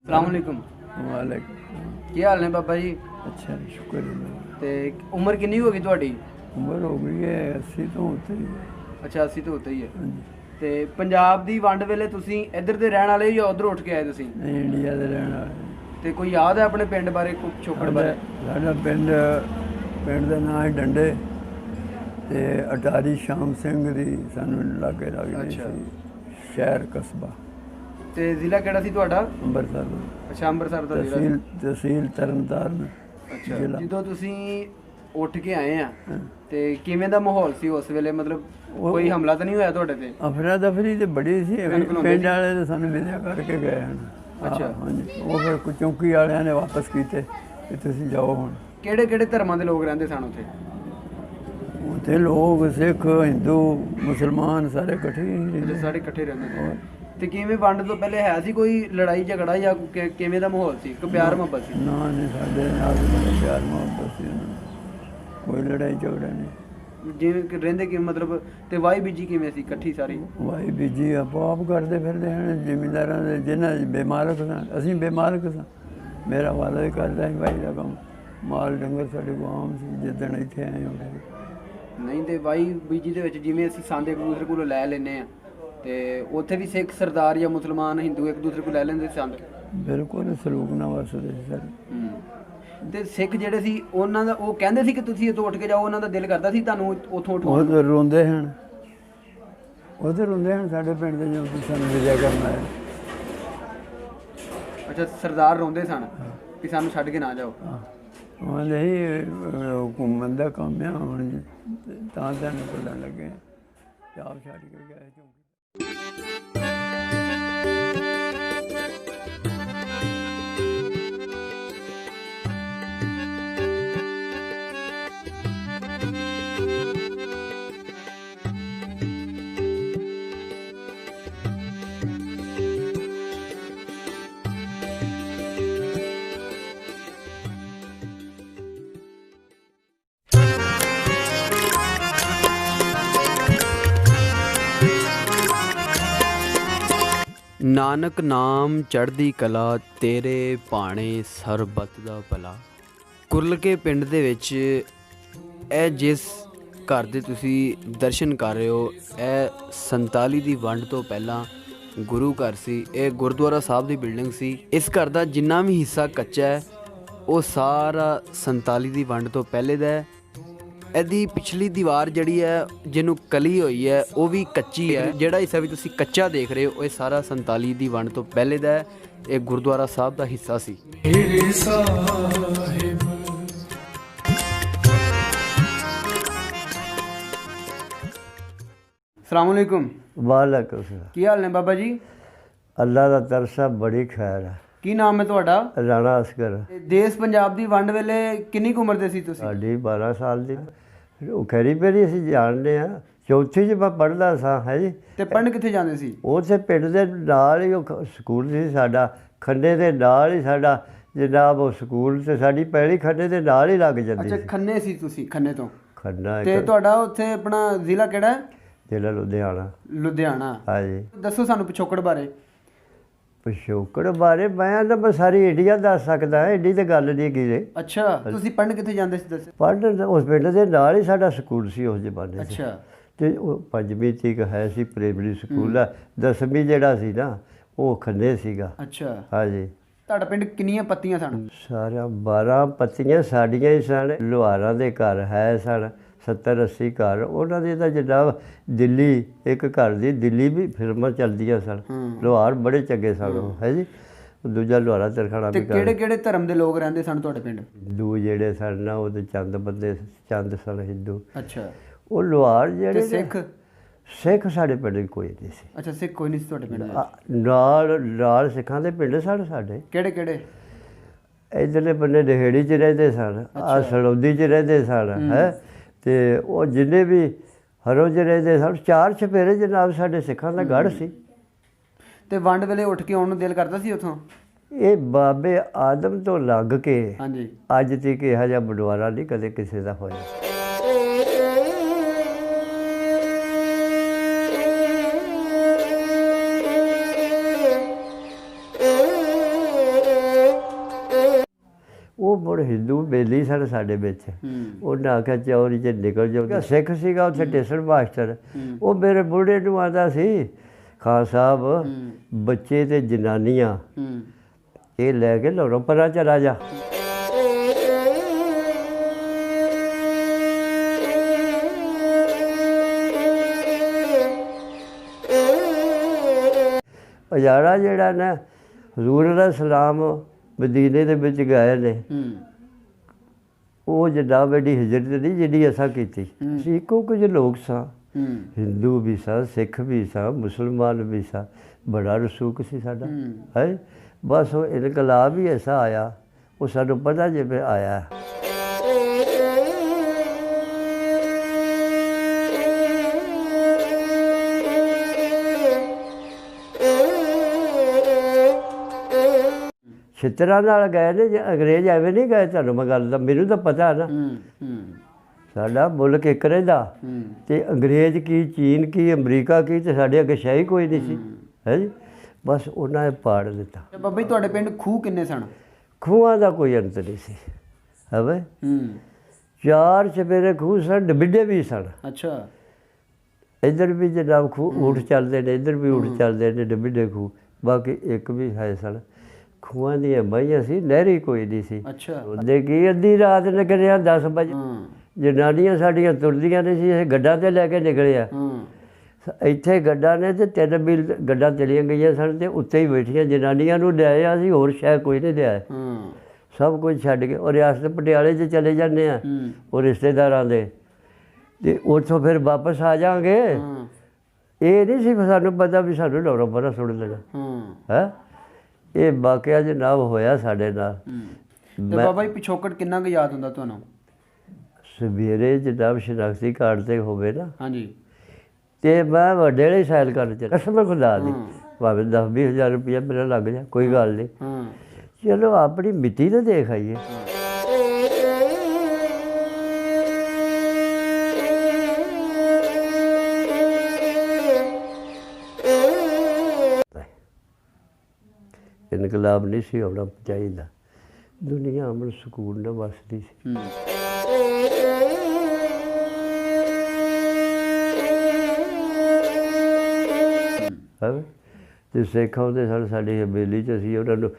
ਸਲਾਮੁਅਲੈਕੁਮ ਕੀ ਹਾਲ ਨੇ ਬਾਬਾ ਜੀ ਅੱਛਾ ਸ਼ੁਕਰ ਤੇ ਉਮਰ ਕਿੰਨੀ ਹੋ ਗਈ ਤੁਹਾਡੀ ਉਮਰ ਹੋ ਗਈ ਹੈ 80 ਤੋਂ ਉੱਤੇ ਹੀ ਅੱਛਾ 80 ਤੋਂ ਉੱਤੇ ਹੀ ਹੈ ਤੇ ਪੰਜਾਬ ਦੀ ਵੰਡ ਵੇਲੇ ਤੁਸੀਂ ਇੱਧਰ ਦੇ ਰਹਿਣ ਵਾਲੇ ਜਾਂ ਉੱਧਰ ਉੱਠ ਕੇ ਆਏ ਤੁਸੀਂ ਇੰਡੀਆ ਦੇ ਰਹਿਣ ਵਾਲੇ ਤੇ ਕੋਈ ਯਾਦ ਹੈ ਆਪਣੇ ਪਿੰਡ ਬਾਰੇ ਕੋਈ ਛੋਕੜ ਬਾਰੇ ਸਾਡਾ ਪਿੰਡ ਦਾ ਨਾਂ ਹੈ ਡੰਡੇ ਤੇ ਅਟਾਰੀ ਸ਼ਾਮ ਸਿੰਘ ਦੀ ਸਾਨੂੰ ਲਾਗੇ ਲੱਗਦੀ ਸੀ ਸ਼ਹਿਰ ਕਸਬਾ ਤੇ ਜ਼ਿਲ੍ਹਾ ਕਿਹੜਾ ਸੀ ਤੁਹਾਡਾ ਅੰਮ੍ਰਿਤਸਰ ਅੱਛਾ ਅੰਮ੍ਰਿਤਸਰ ਦਾ ਜ਼ਿਲ੍ਹਾ ਤਹਿਸੀਲ ਤਰਨਤਾਰਨ ਅੱਛਾ ਜਦੋਂ ਤੁਸੀਂ ਉੱਠ ਕੇ ਆਏ ਆ ਤੇ ਕਿਵੇਂ ਦਾ ਮਾਹੌਲ ਸੀ ਉਸ ਵੇਲੇ ਮਤਲਬ ਕੋਈ ਹਮਲਾ ਤਾਂ ਨਹੀਂ ਹੋਇਆ ਤੁਹਾਡੇ ਤੇ ਅਫਰਾ ਦਫਰੀ ਤੇ ਬੜੀ ਸੀ ਪਿੰਡ ਵਾਲੇ ਤਾਂ ਸਾਨੂੰ ਮਿਲਿਆ ਕਰਕੇ ਗਏ ਹਨ ਅੱਛਾ ਹਾਂਜੀ ਉਹ ਫਿਰ ਚੌਂਕੀ ਵਾਲਿਆਂ ਨੇ ਵਾਪਸ ਕੀਤੇ ਕਿ ਤੁਸੀਂ ਜਾਓ ਹੁਣ ਕਿਹੜੇ ਕਿਹੜੇ ਧਰਮਾਂ ਦੇ ਲੋਕ ਰਹਿੰਦੇ ਸਨ ਉੱਥੇ ਉੱਥੇ ਲੋਕ ਸਿੱਖ ਹਿੰਦੂ ਮੁਸਲਮਾਨ ਸਾਰੇ ਇਕੱਠੇ ਹੀ ਰਹਿੰਦੇ ਸਾਰੇ ਇਕੱਠੇ ਰਹਿੰਦੇ ਸੀ ਤੇ ਕਿਵੇਂ ਵੰਡ ਤੋਂ ਪਹਿਲੇ ਹੈ ਸੀ ਕੋਈ ਲੜਾਈ ਝਗੜਾ ਜਾਂ ਕਿਵੇਂ ਦਾ ਮਾਹੌਲ ਸੀ ਕਿ ਪਿਆਰ ਮੁਹੱਬਤ ਸੀ ਨਾ ਨਹੀਂ ਸਾਡੇ ਨਾਲ ਪਿਆਰ ਮੁਹੱਬਤ ਸੀ ਕੋਈ ਲੜਾਈ ਝਗੜਾ ਨਹੀਂ ਜਿਵੇਂ ਕਿ ਰਹਿੰਦੇ ਕਿ ਮਤਲਬ ਤੇ ਵਾਈ ਬੀਜੀ ਕਿਵੇਂ ਸੀ ਇਕੱਠੀ ਸਾਰੀ ਵਾਈ ਬੀਜੀ ਆਪੋ ਆਪ ਕਰਦੇ ਫਿਰਦੇ ਹਨ ਜ਼ਿਮੀਂਦਾਰਾਂ ਦੇ ਜਿਹਨਾਂ ਬੇਮਾਲਕ ਸਨ ਅਸੀਂ ਬੇਮਾਲਕ ਸਾਂ ਮੇਰਾ ਵਾਲਾ ਕਰਦਾ ਸੀ ਵਾਈ ਦਾ ਕੰਮ ਮਾਲ ਡੰਗਰ ਸਾਡੇ ਕੋਲ ਆਮ ਸੀ ਜਿੱਦਣ ਇੱਥੇ ਆਏ ਹੋ ਨਹੀਂ ਤੇ ਵਾਈ ਬੀਜੀ ਦੇ ਵਿੱਚ ਜਿਵੇਂ ਅਸੀਂ ਸੰਦ ਇੱਕ ਦੂਸਰੇ ਕੋਲੋਂ ਲੈ ਲੈਂਦੇ ਆ ਤੇ ਉੱਥੇ ਵੀ ਸਿੱਖ ਸਰਦਾਰ ਜਾਂ ਮੁਸਲਮਾਨ ਹਿੰਦੂ ਇੱਕ ਦੂਸਰੇ ਕੋਲ ਲੈ ਲੈਂਦੇ ਸੰਦ ਬਿਲਕੁਲ ਸਲੂਕ ਨਾਲ ਵਸਦੇ ਸੀ ਸਰ ਤੇ ਸਿੱਖ ਜਿਹੜੇ ਸੀ ਉਹਨਾਂ ਦਾ ਉਹ ਕਹਿੰਦੇ ਸੀ ਕਿ ਤੁਸੀਂ ਇੱਥੋਂ ਉੱਠ ਕੇ ਜਾਓ ਉਹਨਾਂ ਦਾ ਦਿਲ ਕਰਦਾ ਸੀ ਤੁਹਾਨੂੰ ਉੱਥੋਂ ਉਠਾਉਣ ਉਹ ਰੋਂਦੇ ਹਨ ਸਾਡੇ ਪਿੰਡ ਦੇ ਜਦੋਂ ਸਾਨੂੰ ਵਿਜਾ ਕਰਨਾ ਹੈ ਅੱਛਾ ਸਰਦਾਰ ਰੋਂਦੇ ਸਨ ਕਿ ਸਾਨੂੰ ਛੱਡ ਕੇ ਨਾ ਜਾਓ ਉਹ ਨਹੀਂ ਘੁੰਮਣ ਦਾ ਕੰਮ ਆ ਹੁਣ ਤਾਂ ਨਿਕਲਣ ਲੱਗੇ ਆਪ ਛੱਡ ਕੇ ਗਏ ਚੌਂਕੀ ਨਾਨਕ ਨਾਮ ਚੜ੍ਹਦੀ ਕਲਾ ਤੇਰੇ ਭਾਣੇ ਸਰਬੱਤ ਦਾ ਭਲਾ। ਕੁਰਲਕੇ ਪਿੰਡ ਦੇ ਵਿੱਚ ਇਹ ਜਿਸ ਘਰ ਦੇ ਤੁਸੀਂ ਦਰਸ਼ਨ ਕਰ ਰਹੇ ਹੋ, ਇਹ 47 ਦੀ ਵੰਡ ਤੋਂ ਪਹਿਲਾਂ ਗੁਰੂ ਘਰ ਸੀ। ਇਹ ਗੁਰਦੁਆਰਾ ਸਾਹਿਬ ਦੀ ਬਿਲਡਿੰਗ ਸੀ। ਇਸ ਘਰ ਦਾ ਜਿੰਨਾ ਵੀ ਹਿੱਸਾ ਕੱਚਾ ਹੈ ਉਹ ਸਾਰਾ 47 ਦੀ ਵੰਡ ਤੋਂ ਪਹਿਲੇ ਦਾ ਹੈ। ਇਹਦੀ ਪਿਛਲੀ ਦੀਵਾਰ ਜਿਹੜੀ ਹੈ ਜਿਹਨੂੰ ਕਲੀ ਹੋਈ ਹੈ ਉਹ ਵੀ ਕੱਚੀ ਹੈ। ਜਿਹੜਾ ਹਿੱਸਾ ਵੀ ਤੁਸੀਂ ਕੱਚਾ ਦੇਖ ਰਹੇ ਹੋ ਇਹ ਸਾਰਾ 47 ਦੀ ਵੰਡ ਤੋਂ ਪਹਿਲੇ ਦਾ ਹੈ। ਇਹ ਗੁਰਦੁਆਰਾ ਸਾਹਿਬ ਦਾ ਹਿੱਸਾ ਸੀ। अस्सलामुअलैकुम। वालेकुम सलाम। ਕੀ ਹਾਲ ਨੇ ਬਾਬਾ ਜੀ? अल्लाह का तरसा बड़ी खैर है। ਕੀ ਨਾਮ ਹੈ ਤੁਹਾਡਾ? राणा असगर ਦੇਸ਼ ਪੰਜਾਬ ਦੀ ਵੰਡ ਵੇਲੇ ਕਿੰਨੀ ਕੁ ਉਮਰ ਦੇ ਸੀ ਤੁਸੀਂ? साड़ी 12 साल की ਉਹ ਖੈਰੀ ਪੇਰੀ ਅਸੀਂ ਜਾਣਦੇ ਹਾਂ। ਚੌਥੀ 'ਚ ਮੈਂ ਪੜ੍ਹਦਾ ਸਾਂ ਹੈ ਜੀ। ਤੇ ਪੜ੍ਹਨ ਕਿੱਥੇ ਜਾਂਦੇ ਸੀ? ਉੱਥੇ ਪਿੰਡ ਦੇ ਨਾਲ ਹੀ ਉਹ ਸਕੂਲ ਸੀ ਸਾਡਾ, ਖੰਨੇ ਦੇ ਨਾਲ ਹੀ ਸਾਡਾ ਜਨਾਬ ਉਹ ਸਕੂਲ, ਤੇ ਸਾਡੀ ਪਹਿਲੀ ਖੰਨੇ ਦੇ ਨਾਲ ਹੀ ਲੱਗ ਜਾਂਦੀ ਅੱਛਾ, ਸੀ। ਖੰਨੇ ਸੀ ਤੁਸੀਂ? ਖੰਨੇ ਤੋਂ? ਖੰਨਾ ਤੇ ਤੁਹਾਡਾ ਉੱਥੇ ਆਪਣਾ ਜ਼ਿਲ੍ਹਾ ਕਿਹੜਾ ਹੈ? ਜ਼ਿਲ੍ਹਾ ਲੁਧਿਆਣਾ। ਲੁਧਿਆਣਾ। ਹਾਂਜੀ। ਦੱਸੋ ਸਾਨੂੰ ਪਿਛੋਕੜ ਬਾਰੇ। ਪਿਛੋਕੜ ਬਾਰੇ ਮੈਂ ਤਾਂ ਬਸ ਸਾਰੀ ਇੰਡੀਆ ਦੱਸ ਸਕਦਾ, ਐਡੀ ਤਾਂ ਗੱਲ ਨਹੀਂ ਕੀ। ਅੱਛਾ, ਤੁਸੀਂ ਪੜ੍ਹਨ ਕਿੱਥੇ ਜਾਂਦੇ ਸੀ ਦੱਸੋ? ਪੜ੍ਹਨ ਉਸ ਪਿੰਡ ਦੇ ਨਾਲ ਹੀ ਸਾਡਾ ਸਕੂਲ ਸੀ ਉਸ ਜ਼ਮਾਨੇ 'ਚ। ਅੱਛਾ। ਤੇ ਉਹ ਪੰਜਵੀਂ ਤੱਕ ਹੈ ਸੀ ਪ੍ਰਾਇਮਰੀ ਸਕੂਲ ਆ। 10ਵੀਂ ਜਿਹੜਾ ਸੀ ਨਾ ਉਹ ਖੰਨੇ ਸੀਗਾ। ਅੱਛਾ। ਹਾਂਜੀ। ਤੁਹਾਡਾ ਪਿੰਡ ਕਿੰਨੀਆਂ ਪੱਤੀਆਂ ਸਨ? ਸਾਰਾ 12 ਪੱਤੀਆਂ ਸਾਡੀਆਂ ਹੀ ਸਨ। ਲੁਹਾਰਾਂ ਦੇ ਘਰ ਹੈ ਸਨ 70-80 ਘਰ। ਉਹਨਾਂ ਦੇ ਤਾਂ ਜਨਾਬ ਦਿੱਲੀ ਇੱਕ ਘਰ ਦੀ ਦਿੱਲੀ ਵੀ ਫਿਲਮਾਂ ਚੱਲਦੀਆਂ ਸਨ। ਲੁਹਾਰ ਬੜੇ ਚੰਗੇ ਸਨ ਉਹ, ਹੈ ਜੀ। ਦੂਜਾ ਲੁਹਾਰਾ ਤਰਖਾਣਾ ਤੇ ਵੀ ਕਿਹੜੇ ਕਿਹੜੇ ਧਰਮ ਦੇ ਲੋਕ ਰਹਿੰਦੇ ਸਨ ਤੁਹਾਡੇ ਪਿੰਡ? ਹਿੰਦੂ ਜਿਹੜੇ ਸਨ ਨਾ ਉਹਦੇ ਚੰਦ ਬੰਦੇ, ਚੰਦ ਸਨ ਹਿੰਦੂ। ਅੱਛਾ। ਉਹ ਲੁਹਾਰ ਜਿਹੜੇ ਤੇ ਸਿੱਖ? ਸਿੱਖ ਸਾਡੇ ਪਿੰਡ ਕੋਈ ਨਹੀਂ ਸੀ। ਅੱਛਾ, ਸਿੱਖ ਕੋਈ ਨਹੀਂ ਸੀ ਤੁਹਾਡੇ ਪਿੰਡ? ਨਾਲ ਸਿੱਖਾਂ ਦੇ ਪਿੰਡ ਸਨ ਸਾਡੇ। ਕਿਹੜੇ ਕਿਹੜੇ? ਇੱਧਰਲੇ ਬੰਨੇ ਨਹੇੜੀ 'ਚ ਰਹਿੰਦੇ ਸਨ, ਆ ਸਲੌਦੀ 'ਚ ਰਹਿੰਦੇ ਸਨ, ਹੈ। ਤੇ ਉਹ ਜਿੰਨੇ ਵੀ ਹਰੋ 'ਚ ਰਹਿੰਦੇ ਸਨ, 4 ਚੁਫੇਰੇ ਜਨਾਬ ਸਾਡੇ ਸਿੱਖਾਂ ਦਾ ਗੜ੍ਹ ਸੀ। ਤੇ ਵੰਡ ਵੇਲੇ ਉੱਠ ਕੇ ਆਉਣ ਨੂੰ ਦਿਲ ਕਰਦਾ ਸੀ ਉੱਥੋਂ? ਇਹ ਬਾਬੇ ਆਦਮ ਤੋਂ ਲੱਗ ਕੇ ਹਾਂਜੀ ਅੱਜ ਤੱਕ ਇਹੋ ਜਿਹਾ ਬਟਵਾਰਾ ਨਹੀਂ ਕਦੇ ਕਿਸੇ ਦਾ ਹੋਇਆ। ਉਹ ਮੁੜ ਹਿੰਦੂ ਬੇਲੀ ਸਨ ਸਾਡੇ ਵਿੱਚ। ਉਹਨਾਂ ਆਖਿਆ ਚੌਰੀ 'ਚ ਨਿਕਲ ਜਾਓ। ਸਿੱਖ ਸੀਗਾ ਉੱਥੇ ਟੇਸਣ ਮਾਸਟਰ। ਉਹ ਮੇਰੇ ਬੁੱਢੇ ਨੂੰ ਆਉਂਦਾ ਸੀ, ਖਾਨ ਸਾਹਿਬ ਬੱਚੇ ਤੇ ਜਨਾਨੀਆਂ ਇਹ ਲੈ ਕੇ ਲੜੋ ਪਰਾਂ ਚਲਾ ਜਾ। ਉਜਾੜਾ ਜਿਹੜਾ ਨਾ ਹਜ਼ੂਰ ਅਲੈਹਿਸਲਾਮ ਮਦੀਨੇ ਦੇ ਵਿੱਚ ਗਏ ਨੇ, ਉਹ ਜਿੱਦਾਂ ਵੱਡੀ ਹਿਜਰਤ ਨਹੀਂ ਜਿੱਡੀ ਅਸਾਂ ਕੀਤੀ। ਅਸੀਂ ਇੱਕੋ ਕੁਝ ਲੋਕ ਸਾਂ, ਹਿੰਦੂ ਵੀ ਸਾਂ, ਸਿੱਖ ਵੀ ਸਾਂ, ਮੁਸਲਮਾਨ ਵੀ ਸਾਂ। ਬੜਾ ਰਸੂਖ ਸੀ ਸਾਡਾ, ਹੈ। ਬਸ ਉਹ ਇਨਕਲਾਬ ਹੀ ਐਸਾ ਆਇਆ, ਉਹ ਸਾਨੂੰ ਪਤਾ ਜਿਵੇਂ ਆਇਆ। ਛਿੱਤਰਾਂ ਨਾਲ ਗਏ ਨੇ, ਜੇ ਅੰਗਰੇਜ਼ ਐਵੇਂ ਨਹੀਂ ਗਏ। ਤੁਹਾਨੂੰ ਮੈਂ ਗੱਲ ਦਾ ਮੈਨੂੰ ਤਾਂ ਪਤਾ ਨਾ। ਸਾਡਾ ਮੁਲਕ ਇੱਕ ਰਹਿੰਦਾ ਤੇ ਅੰਗਰੇਜ਼ ਕੀ, ਚੀਨ ਕੀ, ਅਮਰੀਕਾ ਕੀ, ਤੇ ਸਾਡੇ ਅੱਗੇ ਸ਼ਾਹੀ ਕੋਈ ਨਹੀਂ ਸੀ, ਹੈ ਜੀ। ਬਸ ਉਹਨਾਂ ਨੇ ਪਾੜ ਦਿੱਤਾ। ਬਾਬਾ ਜੀ ਤੁਹਾਡੇ ਪਿੰਡ ਖੂਹ ਕਿੰਨੇ ਸਨ? ਖੂਹਾਂ ਦਾ ਕੋਈ ਅੰਤ ਨਹੀਂ ਸੀ, ਹੈ। 4 ਚੁਫੇਰੇ ਖੂਹ ਸਨ, ਡਿੱਬੇ ਵੀ ਸਨ। ਅੱਛਾ। ਇੱਧਰ ਵੀ ਜਨਾਬ ਖੂਹ ਊਠ ਚੱਲਦੇ ਨੇ, ਇੱਧਰ ਵੀ ਊਠ ਚੱਲਦੇ ਨੇ, ਡਿੱਬੇ ਖੂਹ। ਬਾਕੀ ਇੱਕ ਵੀ ਹੈ ਸਨ। ਖੂਹਾਂ ਦੀਆਂ ਬਾਈਆਂ ਸੀ, ਨਹਿਰੀ ਕੋਈ ਨਹੀਂ ਸੀ। ਅੱਛਾ। ਉਹਦੇ ਕੀ ਅੱਧੀ ਰਾਤ ਨਿਕਲਿਆ 10 ਵਜੇ। ਜਨਾਨੀਆਂ ਸਾਡੀਆਂ ਤੁਰਦੀਆਂ ਨਹੀਂ ਸੀ, ਇਹ ਗੱਡਾਂ 'ਤੇ ਲੈ ਕੇ ਨਿਕਲਿਆ। ਇੱਥੇ ਗੱਡਾਂ ਨੇ ਤੇ 3 ਮੀਲ ਗੱਡਾਂ ਚਲੀਆਂ ਗਈਆਂ ਸਨ, ਤੇ ਉੱਤੇ ਹੀ ਬੈਠੀਆਂ ਜਨਾਨੀਆਂ ਨੂੰ ਲਿਆਇਆ। ਅਸੀਂ ਹੋਰ ਸ਼ਾਇਦ ਕੋਈ ਨਹੀਂ ਲਿਆਇਆ, ਸਭ ਕੁਝ ਛੱਡ ਕੇ। ਉਹ ਰਿਆਸਤ ਪਟਿਆਲੇ 'ਚ ਚਲੇ ਜਾਂਦੇ ਆ ਉਹ ਰਿਸ਼ਤੇਦਾਰਾਂ ਦੇ, ਤੇ ਉੱਥੋਂ ਫਿਰ ਵਾਪਸ ਆ ਜਾਵਾਂਗੇ। ਇਹ ਨਹੀਂ ਸੀ ਸਾਨੂੰ ਪਤਾ ਵੀ ਸਾਨੂੰ ਲੌਰਾ ਪਰਾ ਸੁੱਟ ਦੇਣਾ, ਹੈ। ਇਹ ਵਾਕਿਆ ਜਨਾਬ ਹੋਇਆ ਸਾਡੇ ਨਾਲ। ਬਾਬਾ ਜੀ ਪਿਛੋਕੜ ਕਿੰਨਾ ਕੁ ਯਾਦ ਹੁੰਦਾ ਤੁਹਾਨੂੰ? ਸਵੇਰੇ ਜਨਾਬ ਸ਼ਨਾਖਤੀ ਕਾਰਡ 'ਤੇ ਹੋਵੇ ਨਾ, ਹਾਂਜੀ, ਤੇ ਮੈਂ ਵੱਡੇ ਵਾਲੀ ਸੈਲ ਕਰਨ ਚ ਕਸਮ ਖੁਦਾ ਦੀ, ਭਾਵੇਂ 10-20 ਹਜ਼ਾਰ ਰੁਪਇਆ ਮੇਰਾ ਲੱਗ ਜਾ, ਕੋਈ ਗੱਲ ਨਹੀਂ। ਚਲੋ ਆਪਣੀ ਮਿੱਟੀ ਤਾਂ ਦੇਖ ਆਈਏ। ਇਨਕਲਾਬ ਨਹੀਂ ਸੀ ਆਉਣਾ ਚਾਹੀਦਾ। ਦੁਨੀਆ ਅਮਨ ਸਕੂਨ ਨਾਲ ਵਸਦੀ ਸੀ। ਹਾਂ ਤੇ ਸਿੱਖ ਆਉਂਦੇ ਸਨ ਸਾਡੀ ਹਵੇਲੀ 'ਚ, ਅਸੀਂ ਉਹਨਾਂ ਨੂੰ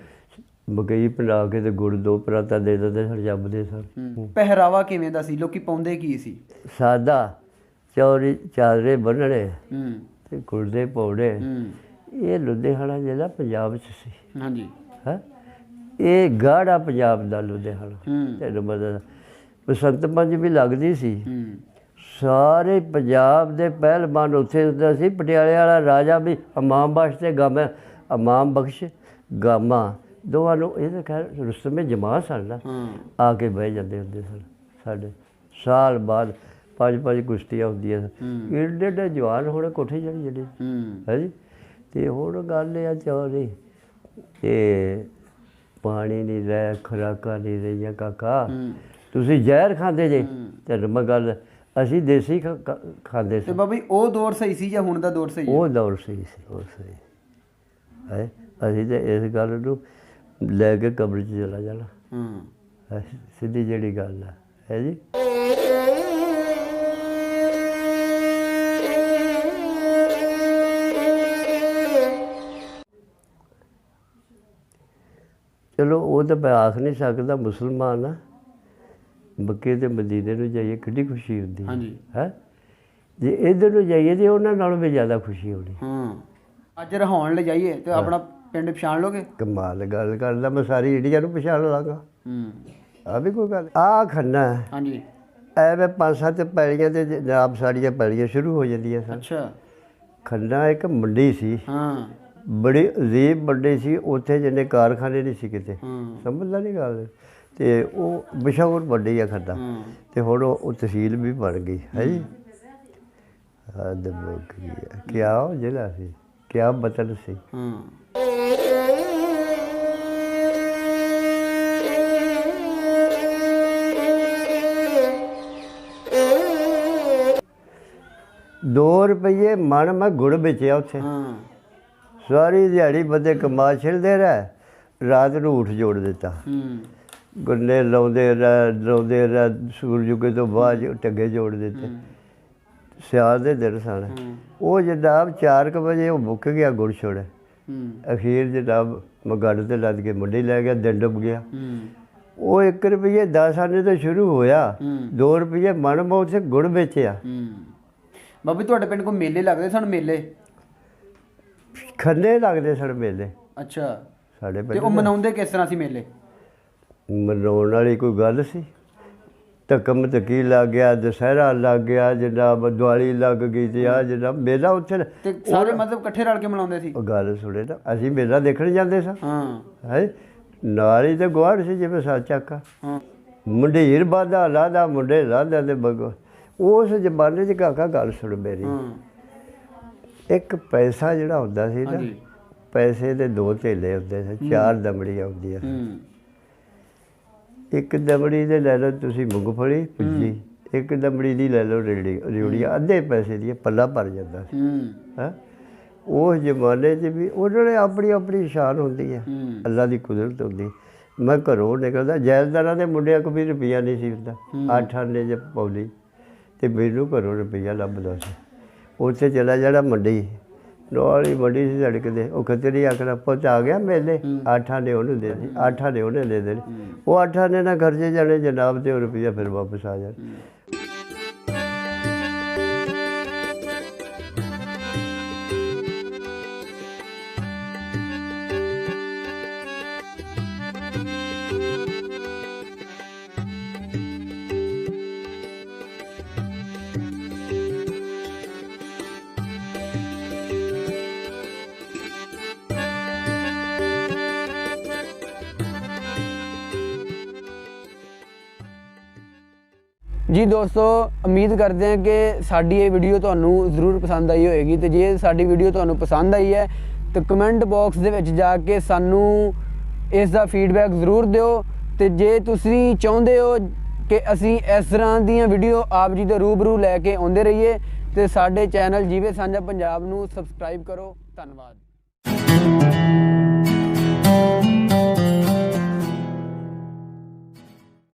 ਮਕਈ ਬਣਾ ਕੇ ਤੇ ਗੁੜ 2 ਪਰਾਤਾਂ ਦੇ ਦਿੰਦੇ ਸਨ, ਜੰਮਦੇ ਸਨ। ਪਹਿਰਾਵਾ ਕਿਵੇਂ ਦਾ ਸੀ? ਲੋਕੀ ਪਾਉਂਦੇ ਕੀ ਸੀ? ਸਾਦਾ ਚਾਦਰੇ ਬੰਨਣੇ ਤੇ ਗੁਰਦੇ ਪਾਉਣੇ। ਇਹ ਲੁਧਿਆਣਾ ਜਿਹੜਾ ਪੰਜਾਬ 'ਚ ਸੀ। ਹਾਂਜੀ। ਹੈ ਇਹ ਗਾੜਾ ਪੰਜਾਬ ਦਾ ਲੁਧਿਆਣਾ। ਤੈਨੂੰ ਪਤਾ ਬਸੰਤ ਪੰਚਮੀ ਲੱਗਦੀ ਸੀ, ਸਾਰੇ ਪੰਜਾਬ ਦੇ ਪਹਿਲਵਾਨ ਉੱਥੇ ਹੁੰਦਾ ਸੀ। ਪਟਿਆਲੇ ਵਾਲਾ ਰਾਜਾ ਵੀ ਇਮਾਮ ਬਖਸ਼ ਤੇ ਗਾਮਾ, ਇਮਾਮ ਬਖਸ਼ ਗਾਮਾ ਦੋਵਾਂ ਨੂੰ, ਇਹ ਤਾਂ ਖੈਰ ਰੁਸਤਮੇ ਜਮਾ ਸਨ ਨਾ, ਆ ਕੇ ਬਹਿ ਜਾਂਦੇ ਹੁੰਦੇ ਸਨ। ਸਾਡੇ ਸਾਲ ਬਾਅਦ 5-5 ਕੁਸ਼ਤੀਆਂ ਹੁੰਦੀਆਂ ਸਨ। ਏਡੇ ਏਡੇ ਜਵਾਨ ਹੁਣ ਕੋਠੇ ਚੜ੍ਹ ਜਾਂਦੇ ਹੈ ਜੀ। ਅਤੇ ਹੁਣ ਗੱਲ ਇਹ ਆ ਚੌਧਰੀ, ਇਹ ਪਾਣੀ ਨਹੀਂ ਰਹਿ, ਖੁਰਾਕਾਂ ਨਹੀਂ ਰਹੀਆਂ ਕਾਕਾ। ਤੁਸੀਂ ਜ਼ਹਿਰ ਖਾਂਦੇ ਜੇ, ਤੈਨੂੰ ਮੈਂ ਗੱਲ, ਅਸੀਂ ਦੇਸੀ ਖਾਂਦੇ ਸੀ। ਬਾਬਾ ਜੀ ਉਹ ਦੌਰ ਸਹੀ ਸੀ ਜਾਂ ਹੁਣ ਦਾ ਦੌਰ ਸਹੀ? ਉਹ ਦੌਰ ਸਹੀ ਸੀ, ਉਹ ਸਹੀ ਹੈ। ਅਸੀਂ ਤਾਂ ਇਸ ਗੱਲ ਨੂੰ ਲੈ ਕੇ ਕਬਰ 'ਚ ਚਲਾ ਜਾਣਾ, ਸਿੱਧੀ ਜਿਹੜੀ ਗੱਲ ਹੈ ਜੀ। ਚਲੋ ਉਹ ਤਾਂ ਮੈਂ ਆਖ ਨਹੀਂ ਸਕਦਾ, ਮੁਸਲਮਾਨ ਆ, ਮੱਕੇ ਤੇ ਮਦੀਨੇ ਨੂੰ ਜਾਈਏ ਕਿੰਨੀ ਖੁਸ਼ੀ ਹੁੰਦੀ ਹੈ। ਜੇ ਇੱਧਰ ਨੂੰ ਜਾਈਏ ਤੇ ਉਹਨਾਂ ਨਾਲੋਂ ਵੀ ਜ਼ਿਆਦਾ ਖੁਸ਼ੀ ਹੋਣੀ। ਅੱਜ ਰਹਾਉਣ ਲੈ ਜਾਈਏ ਤੇ ਆਪਣਾ ਪਿੰਡ ਪਛਾਣ ਲੋਗੇ? ਕਮਾਲ ਗੱਲ ਕਰਦਾ, ਮੈਂ ਸਾਰੀ ਇੰਡੀਆ ਨੂੰ ਪਛਾਣ ਲਾਂਗਾ। ਆ ਵੀ ਕੋਈ ਗੱਲ? ਆ ਖੰਨਾ ਹਾਂਜੀ, ਐਵੇਂ 5-7 ਪੈਲੀਆਂ ਤੇ ਜਨਾਬ ਸਾਡੀਆਂ ਪੈਲੀਆਂ ਸ਼ੁਰੂ ਹੋ ਜਾਂਦੀਆਂ ਸਨ। ਅੱਛਾ। ਖੰਨਾ ਇੱਕ ਮੰਡੀ ਸੀ, ਬੜੀ ਅਜੀਬ ਮੰਡੀ ਸੀ। ਉੱਥੇ ਜਿੰਨੇ ਕਾਰਖਾਨੇ ਨਹੀਂ ਸੀ ਕਿਤੇ, ਸਮਝਦਾ ਨਹੀਂ ਗੱਲ। ਅਤੇ ਉਹ ਮਸ਼ਹੂਰ ਮੰਡੀ ਆ ਖੰਨਾ, ਅਤੇ ਹੁਣ ਉਹ ਤਹਿਸੀਲ ਵੀ ਬਣ ਗਈ ਹੈ ਜੀ। ਹੱਦ ਮੁੱਕ ਗਈ ਹੈ। ਕਿਆ ਉਹ ਜ਼ਿਲ੍ਹਾ ਸੀ, ਕਿਆ ਵਤਨ ਸੀ। ₹2 ਮਣ ਮੈਂ ਗੁੜ ਵੇਚਿਆ ਉੱਥੇ। ਸਾਰੀ ਦਿਹਾੜੀ ਬੰਦੇ ਕਮਾ ਛਿਲਦੇ ਰਹਿ, ਰਾਤ ਨੂੰ ਊਠ ਜੋੜ ਦਿੱਤਾ। ਗੰਨੇ ਲਾਉਂਦੇ ਰਹਿ, ਸੂਰਜ ਉੱਗੇ ਤੋਂ ਬਾਅਦ ਟੱਗੇ ਜੋੜ ਦਿੱਤੇ। ਸਿਆਲ ਦੇ ਦਿਨ ਸਨ। ਉਹ ਜਨਾਬ 4 ਵਜੇ ਉਹ ਮੁੱਕ ਗਿਆ ਗੁੜ ਛੋੜ। ਅਖੀਰ ਜਨਾਬ ਮੈਂ ਗੱਡ 'ਤੇ ਲੱਦ ਕੇ ਮੰਡੀ ਲੈ ਗਿਆ, ਦਿਨ ਡੁੱਬ ਗਿਆ। ਉਹ ₹1 ਆਨੇ ਤੋਂ ਸ਼ੁਰੂ ਹੋਇਆ, ₹2 ਮਣ ਮੈਂ ਉੱਥੇ ਗੁੜ ਵੇਚਿਆ। ਬਾਬੀ ਤੁਹਾਡੇ ਪਿੰਡ ਕੋਈ ਮੇਲੇ ਲੱਗਦੇ ਸਨ? ਮੇਲੇ ਖੰਨੇ ਲੱਗਦੇ ਸਨ ਮੇਲੇ। ਅੱਛਾ। ਸਾਡੇ ਤੇ ਉਹ ਮਨਾਉਂਦੇ ਕਿਸ ਤਰ੍ਹਾਂ ਸੀ ਮੇਲੇ? ਮਨਾਉਣ ਵਾਲੀ ਕੋਈ ਗੱਲ ਸੀ? ਧੱਕਮ ਧੱਕੀ ਲੱਗ ਗਿਆ, ਦੁਸਹਿਰਾ ਲੱਗ ਗਿਆ ਜਨਾਬ, ਦਿਵਾਲੀ ਲੱਗ ਗਈ ਤੇ ਆ ਜਨਾਬ ਮੇਲਾ ਉੱਥੇ। ਤੇ ਸਾਰੇ ਮਤਲਬ ਇਕੱਠੇ ਰਲ ਕੇ ਮਨਾਉਂਦੇ ਸੀ? ਉਹ ਗੱਲ ਸੁਣੇ ਨਾ, ਅਸੀਂ ਮੇਲਾ ਦੇਖਣ ਜਾਂਦੇ ਸਾਂ। ਹੈ ਨਾਲ ਹੀ ਤਾਂ ਗੁਆਂਢ ਸੀ, ਜਿਵੇਂ ਸਾਚਾਕਾ ਮੁੰਡੀਰ ਬਾਦਾ ਲਾਦਾ, ਮੁੰਡੇ ਲਾਦਾ ਤੇ ਬਗੋ। ਉਸ ਜ਼ਮਾਨੇ 'ਚ ਕਾਕਾ ਗੱਲ ਸੁਣ ਮੇਰੀ, ਇੱਕ ਪੈਸਾ ਜਿਹੜਾ ਹੁੰਦਾ ਸੀ ਨਾ, ਪੈਸੇ ਦੇ 2 ਧੇਲੇ ਹੁੰਦੇ ਸੀ, 4 ਦਮੜੀਆਂ ਹੁੰਦੀਆਂ ਸੀ। ਇੱਕ ਦਮੜੀ ਦੇ ਲੈ ਲਓ ਤੁਸੀਂ ਮੂੰਗਫਲੀ ਭੁੱਜੀ, ਇੱਕ ਦਮੜੀ ਦੀ ਲੈ ਲਓ ਰਿਉੜੀ, ਅੱਧੇ ਪੈਸੇ ਦੀ ਪੱਲਾ ਭਰ ਜਾਂਦਾ ਸੀ। ਹੈ ਉਸ ਜ਼ਮਾਨੇ 'ਚ ਵੀ ਉਹਨਾਂ ਨੇ ਆਪਣੀ ਆਪਣੀ ਸ਼ਾਨ ਹੁੰਦੀ ਹੈ, ਅੱਲਾ ਦੀ ਕੁਦਰਤ ਹੁੰਦੀ। ਮੈਂ ਘਰੋਂ ਨਿਕਲਦਾ, ਜੈਲਦਾਰਾਂ ਦੇ ਮੁੰਡਿਆਂ ਕੋਲ ਵੀ ਰੁਪਈਆ ਨਹੀਂ ਸੀ ਹੁੰਦਾ। 8 ਆਨੇ 'ਚ ਪੌਲੀ, ਅਤੇ ਮੈਨੂੰ ਘਰੋਂ ਰੁਪਈਆ ਲੱਭਦਾ ਸੀ। ਉੱਥੇ ਚਲਾ ਜਾਣਾ ਮੰਡੀ, ਨਾਲ ਹੀ ਮੰਡੀ ਸੀ ਸੜਕ 'ਤੇ। ਉਹ ਖਤਰੀ ਆਖਣਾ ਪੁੱਤ ਆ ਗਿਆ ਮੇਲੇ, 8 ਆਨੇ ਉਹਨੂੰ ਦੇ ਦੇ, 8 ਆਨੇ ਉਹਨੇ ਦੇ ਦੇਣੇ। ਉਹ 8 ਆਨੇ ਨਾਲ ਖਰਚੇ ਜਾਣੇ ਜਨਾਬ, ਅਤੇ ਉਹ ਰੁਪਈਆ ਫਿਰ ਵਾਪਸ ਆ ਜਾਣ। ਜੀ ਦੋਸਤੋ, ਉਮੀਦ ਕਰਦੇ ਹਾਂ ਕਿ ਸਾਡੀ ਇਹ ਵੀਡੀਓ ਤੁਹਾਨੂੰ ਜ਼ਰੂਰ ਪਸੰਦ ਆਈ ਹੋਏਗੀ। ਤੇ ਜੇ ਸਾਡੀ ਵੀਡੀਓ ਤੁਹਾਨੂੰ ਪਸੰਦ ਆਈ ਹੈ ਤਾਂ ਕਮੈਂਟ ਬਾਕਸ ਦੇ ਵਿੱਚ ਜਾ ਕੇ ਸਾਨੂੰ ਇਸ ਦਾ ਫੀਡਬੈਕ ਜ਼ਰੂਰ ਦਿਓ। ਤੇ ਜੇ ਤੁਸੀਂ ਚਾਹੁੰਦੇ ਹੋ ਕਿ ਅਸੀਂ ਇਸ ਤਰ੍ਹਾਂ ਦੀਆਂ ਵੀਡੀਓ ਆਪ ਜੀ ਦੇ ਰੂਬਰੂ ਲੈ ਕੇ ਆਉਂਦੇ ਰਹੀਏ, ਤੇ ਸਾਡੇ ਚੈਨਲ ਜੀਵੇ ਸਾਂਝਾ ਪੰਜਾਬ ਨੂੰ ਸਬਸਕ੍ਰਾਈਬ ਕਰੋ। ਧੰਨਵਾਦ।